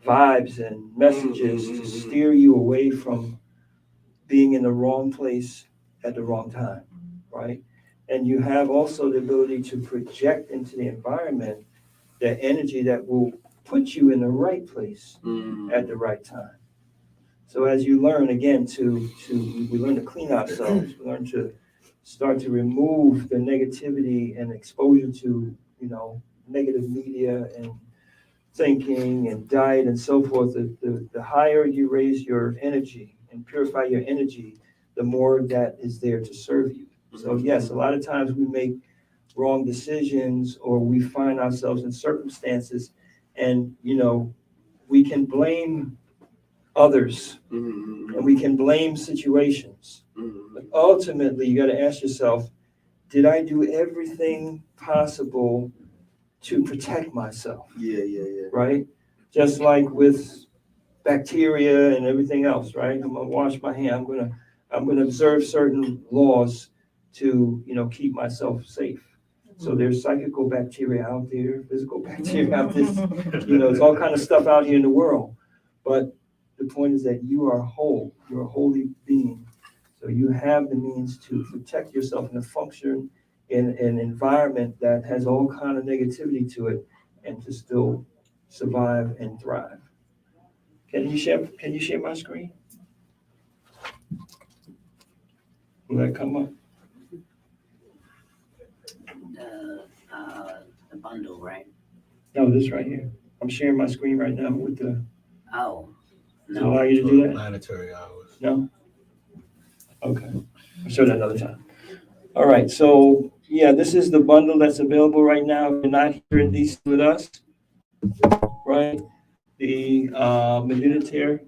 vibes and messages to steer you away from being in the wrong place at the wrong time, right? And you have also the ability to project into the environment the energy that will put you in the right place at the right time. So as you learn again we learn to clean ourselves, we learn to start to remove the negativity and exposure to, negative media and thinking and diet and so forth. The higher you raise your energy and purify your energy, the more that is there to serve you. So yes, a lot of times we make wrong decisions or we find ourselves in circumstances and, we can blame others and we can blame situations. But ultimately, you got to ask yourself, did I do everything possible to protect myself? Yeah. Right? Just like with bacteria and everything else, right? I'm gonna wash my hand. I'm gonna observe certain laws to, keep myself safe. So there's psychical bacteria out there, physical bacteria out there. There's all kind of stuff out here in the world. But the point is that you are whole. You're a holy being. So you have the means to protect yourself and to function in an environment that has all kind of negativity to it and to still survive and thrive. Can you share my screen? Will that come up? The bundle, right? No, this right here. I'm sharing my screen right now with the. Oh. Does it allow you to do that? Monetary hours. No? Okay. I'll show that another time. All right. So, this is the bundle that's available right now. If you're not here in DC with us, right? The Neteru.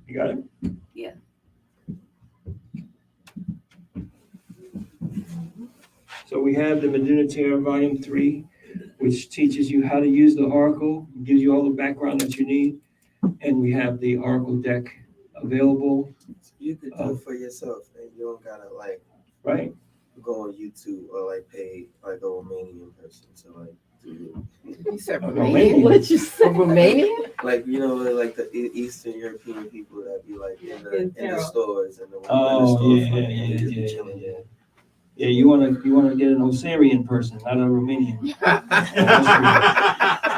You got it? Yeah. So we have the Neteru Volume 3, which teaches you how to use the Oracle, gives you all the background that you need. And we have the Oracle deck available. You could do it for yourself, and you don't gotta right? Go on YouTube or pay a Romanian person to do it. You said Romanian? What you said? Romanian? The Eastern European people that be in the stores and the yeah. Yeah, you wanna get an Osirian person, not a Romanian.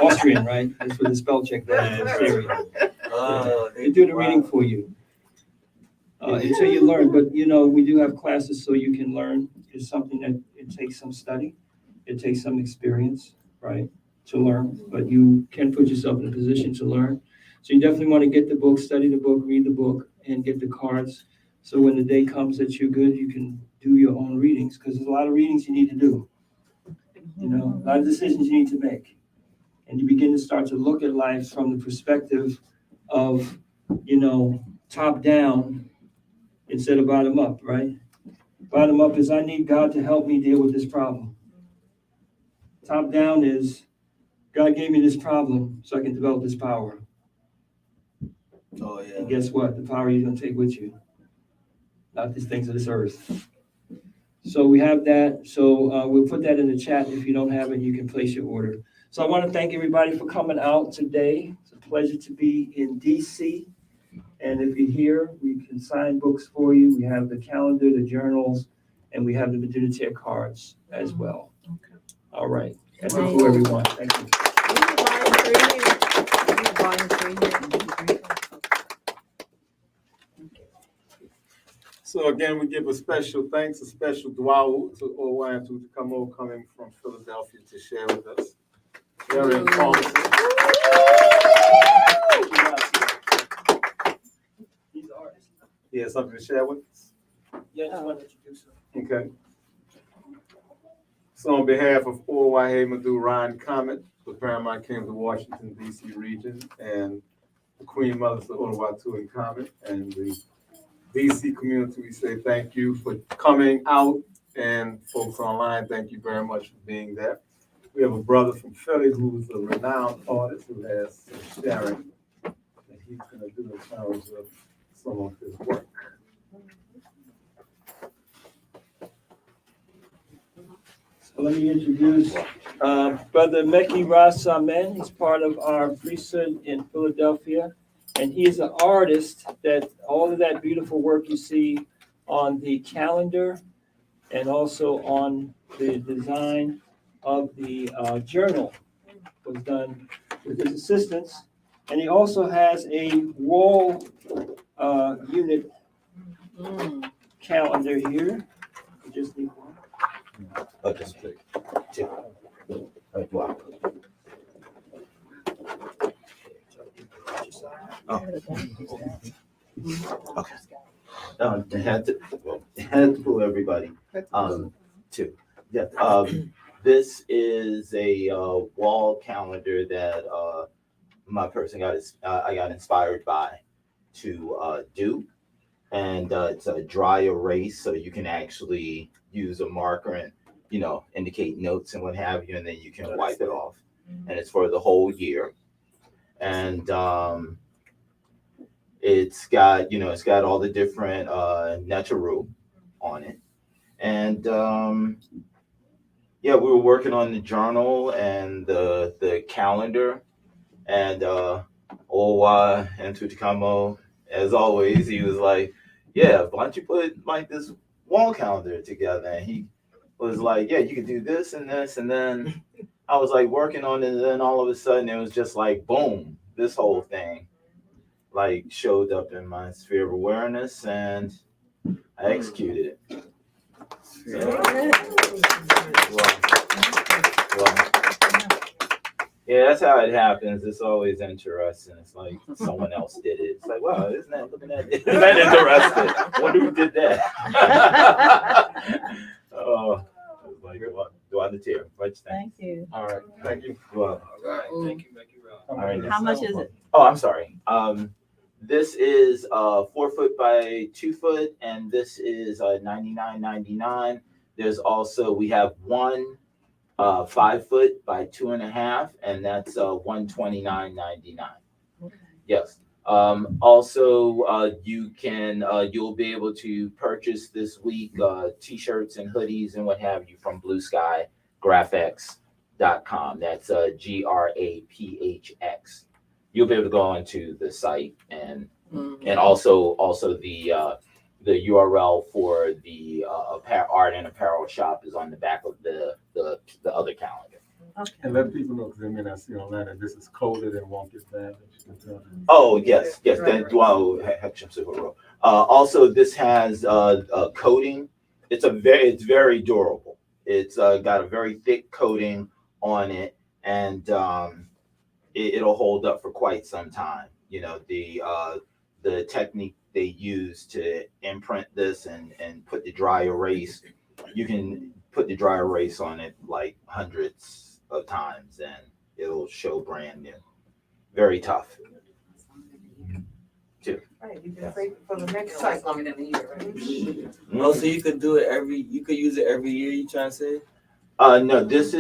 Austrian, right? That's what the spell check does. Osirian. They do the reading for you until you learn. But we do have classes so you can learn. It's something that it takes some study, it takes some experience, right, to learn. But you can put yourself in a position to learn. So you definitely want to get the book, study the book, read the book, and get the cards. So when the day comes that you're good, you can do your own readings, because there's a lot of readings you need to do. A lot of decisions you need to make. And you begin to start to look at life from the perspective of, you know, top down instead of bottom up, right? Bottom up is I need God to help me deal with this problem. Top down is God gave me this problem so I can develop this power. Oh yeah. And guess what? The power you're going to take with you, not these things of this earth. So we have that. So we'll put that in the chat. If you don't have it, you can place your order. So I want to thank everybody for coming out today. It's a pleasure to be in DC. And if you're here, we can sign books for you. We have the calendar, the journals, and we have the Neteru cards as well. Okay. All right. That's it for everyone. Thank you. So again, we give a special thanks, a special dua to Owa and to Kamo coming from Philadelphia to share with us. Very informative. He has something to share with us? Yeah, I just wanted to do so. Okay. So on behalf of Owa Madu Ryan Comet, the Paramount Kingdom of the Washington, D.C. region, and the Queen Mothers of Ottawa and Comet, and the DC community, we say thank you for coming out, and folks online, thank you very much for being there. We have a brother from Philly who's a renowned artist who has some sharing that he's going to do in terms of some of his work. So let me introduce Brother Meki Ras Amen. He's part of our priesthood in Philadelphia. And he is an artist that all of that beautiful work you see on the calendar and also on the design of the journal was done with his assistance. And he also has a wall unit calendar here. You just need one. Okay. Two. Wow. Oh. Okay. Had to pull everybody. Two. Yeah. This is a wall calendar that my person I got inspired by to do, and it's a dry erase, so you can actually use a marker and indicate notes and what have you, and then you can wipe it off, and it's for the whole year. And it's got all the different Neteru on it. And we were working on the journal and the calendar. And Owa and Tutakamo, as always, he was like, yeah, why don't you put like this wall calendar together? And he was like, yeah, you could do this and this. And then I was like working on it, and then all of a sudden it was just like, boom, this whole thing like showed up in my sphere of awareness, and I executed it. Yeah, that's how it happens. It's always interesting. It's like someone else did it. It's like, wow, isn't that interesting? Wonder who did that? Oh, it's like, do I Neteru? Thank you. All right, thank you. All right, thank you. All right. How much is it? Oh, I'm sorry. This is 4 foot by 2 foot, and this is $99.99. There's also, we have one 5 foot by 2.5, and that's $129.99. Okay. Yes. Also, you'll be able to purchase this week t-shirts and hoodies and what have you from Blue Sky Graphics.com. That's GRAPHX. You'll be able to go onto the site and also the URL for the art and apparel shop is on the back of the other calendar. Okay. And let people know, because they may not see online, that this is coded and won't get damaged. Oh, yes. Right. Also, this has coating. It's very durable. It's got a very thick coating on it, and it'll hold up for quite some time. The technique they use to imprint this and put the dry erase, you can put the dry erase on it like hundreds of times and it'll show brand new. Very tough. Right, you can save it for the next It's cycle. longer than a year, right? Oh, so you could do it you could use it every year, you trying to say? No, this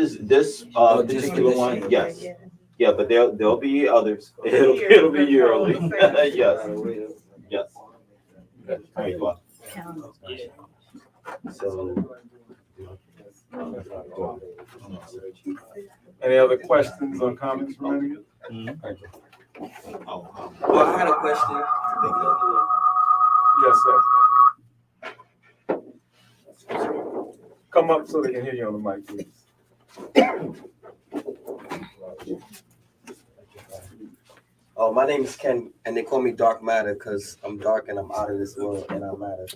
Oh, particular one, edition. yes. Yeah, but there'll be others. It'll be yearly. Yes, yes. There you go. So. Any other questions or comments from any of you? Thank you. Well, I had a question. Yes, sir. Come up so they can hear you on the mic, please. Oh, my name is Ken, and they call me Dark Matter because I'm dark and I'm out of this world and I matter.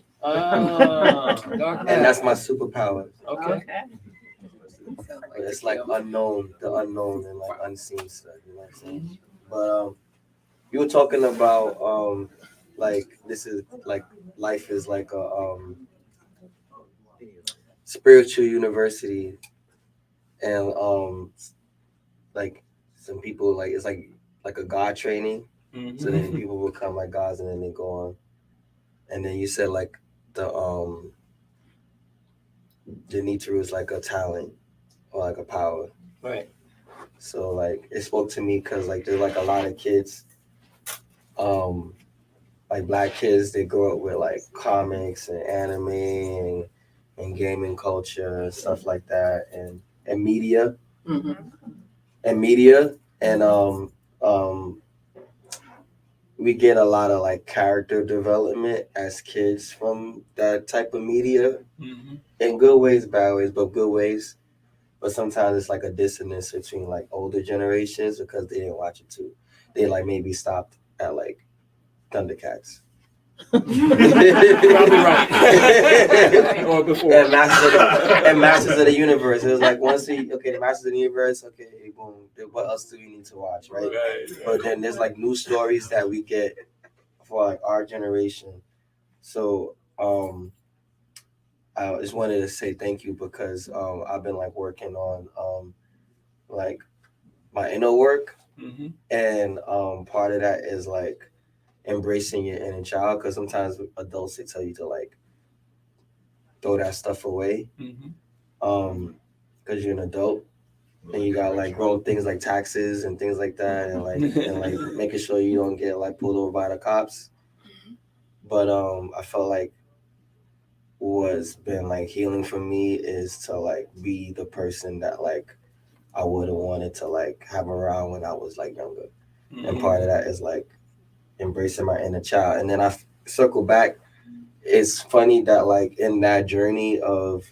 Dark And that's my superpower. Okay. It's like unknown, the unknown and like unseen stuff, you know what I'm saying? But you were talking about like this is like life is like a spiritual university, and like some people like it's like a God training. So then people will become like gods and then they go on. And then you said like the Neteru is like a talent or like a power. Right. So like it spoke to me because like there's like a lot of kids, like black kids, they grow up with like comics and anime and gaming culture and stuff like that and media. And media and we get a lot of like character development as kids from that type of media in good ways, bad ways, but good ways. But sometimes it's like a dissonance between like older generations because they didn't watch it too. They like maybe stopped at like Thundercats. Probably right. Or before. And Masters of the Universe. It was like once the Masters of the Universe, okay, boom. What else do we need to watch, right? But then there's like new stories that we get for like our generation. So I just wanted to say thank you because I've been like working on like my inner work, and part of that is like embracing your inner child because sometimes adults they tell you to like throw that stuff away because you're an adult and you got like grown things like taxes and things like that and like making sure you don't get like pulled over by the cops. But I felt like what's been like healing for me is to like be the person that like I would have wanted to like have around when I was like younger. And part of that is like embracing my inner child. And then I circle back. It's funny that like in that journey of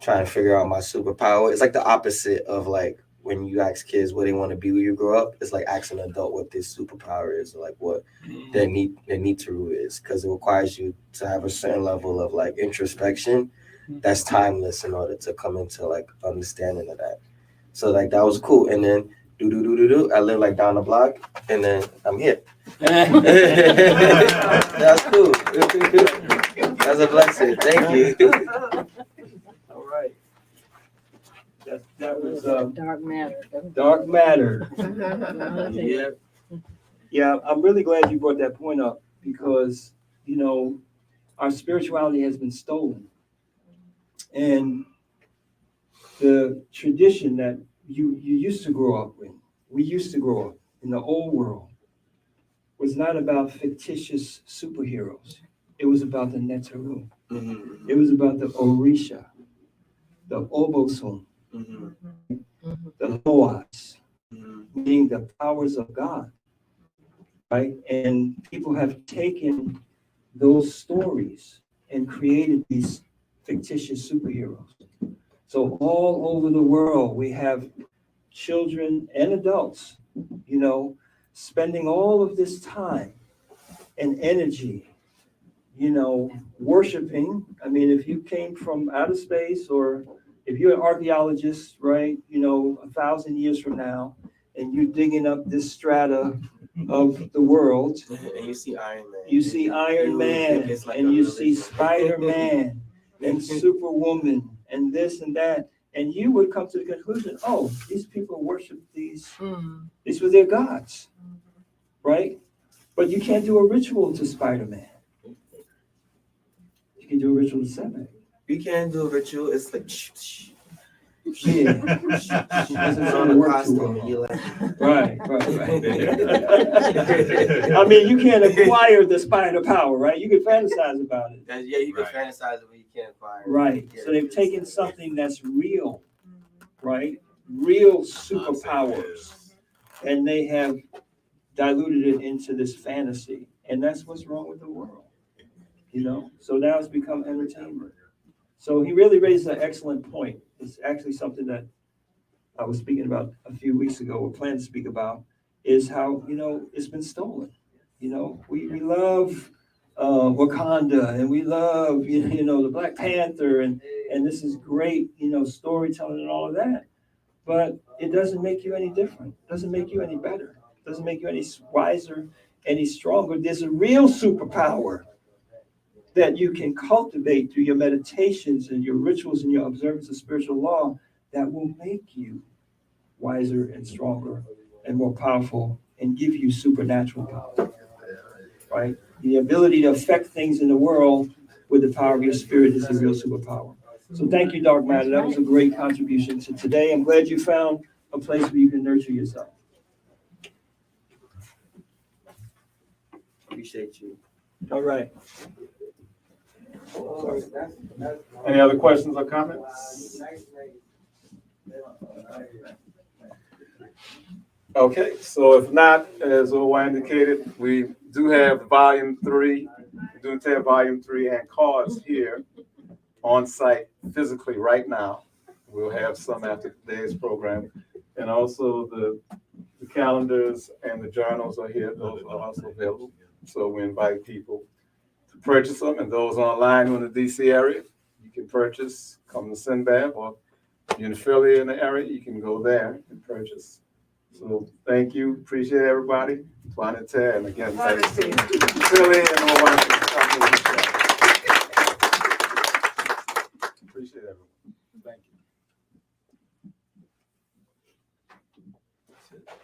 trying to figure out my superpower, it's like the opposite of like when you ask kids what they want to be when you grow up. It's like asking an adult what their superpower is, or like what their Neteru is, because it requires you to have a certain level of like introspection that's timeless in order to come into like understanding of that. So like that was cool. And then I live like down the block, and then I'm here. That's cool. That's a blessing. Thank you. All right. That was Dark matter. Dark Matter. Yeah. Yeah, I'm really glad you brought that point up because, you know, our spirituality has been stolen. And the tradition that you used to grow up in, we used to grow up in the old world, was not about fictitious superheroes. It was about the Neteru. It was about the Orisha, the Obosun, the Loas, meaning the powers of God, right? And people have taken those stories and created these fictitious superheroes. So all over the world, we have children and adults, you know, spending all of this time and energy, you know, worshiping. I mean, if you came from outer space or if you're an archaeologist, right, you know, 1,000 years from now, and you're digging up this strata of the world, And you see Iron Man. you see Iron Man, like and you see Spider-Man, and Superwoman, and this and that, and you would come to the conclusion, oh, these people worship these were their gods, right? But you can't do a ritual to Spider-Man. You can do a ritual to Setback. You can't do a ritual. It's like Yeah. put on a costume and you like. Right. I mean, you can't acquire the spider power, right? You can fantasize about it. Yeah, you can fantasize it, but you can't acquire it. Right. So they've taken something that's real, right? Real superpowers, and they have diluted it into this fantasy. And that's what's wrong with the world, you know? So now it's become entertainment. So he really raised an excellent point. It's actually something that I was speaking about a few weeks ago, or planned to speak about, is how, you know, it's been stolen. You know, we love Wakanda, and we love, you know, the Black Panther, and this is great, you know, storytelling and all of that. But it doesn't make you any different. It doesn't make you any better. It doesn't make you any wiser, any stronger. There's a real superpower that you can cultivate through your meditations and your rituals and your observance of spiritual law that will make you wiser and stronger and more powerful and give you supernatural power, right? The ability to affect things in the world with the power of your spirit is a real superpower. So thank you, Dark Matter. That was a great contribution to today. I'm glad you found a place where you can nurture yourself. Appreciate you. All right. Any other questions or comments? Okay, so if not, as Owa indicated, we do have volume 3. We do have volume 3 and cards here on site physically right now. We'll have some after today's program. And also the calendars and the journals are here. Those are also available. So we invite people to purchase them. And those online in the DC area, you can purchase, come to Sinbad, or if you're in Philly in the area, you can go there and purchase. So thank you. Appreciate everybody. Twanita, and again, thanks to Philly and Hawaii for coming to the show. Appreciate everyone. Thank you. That's it.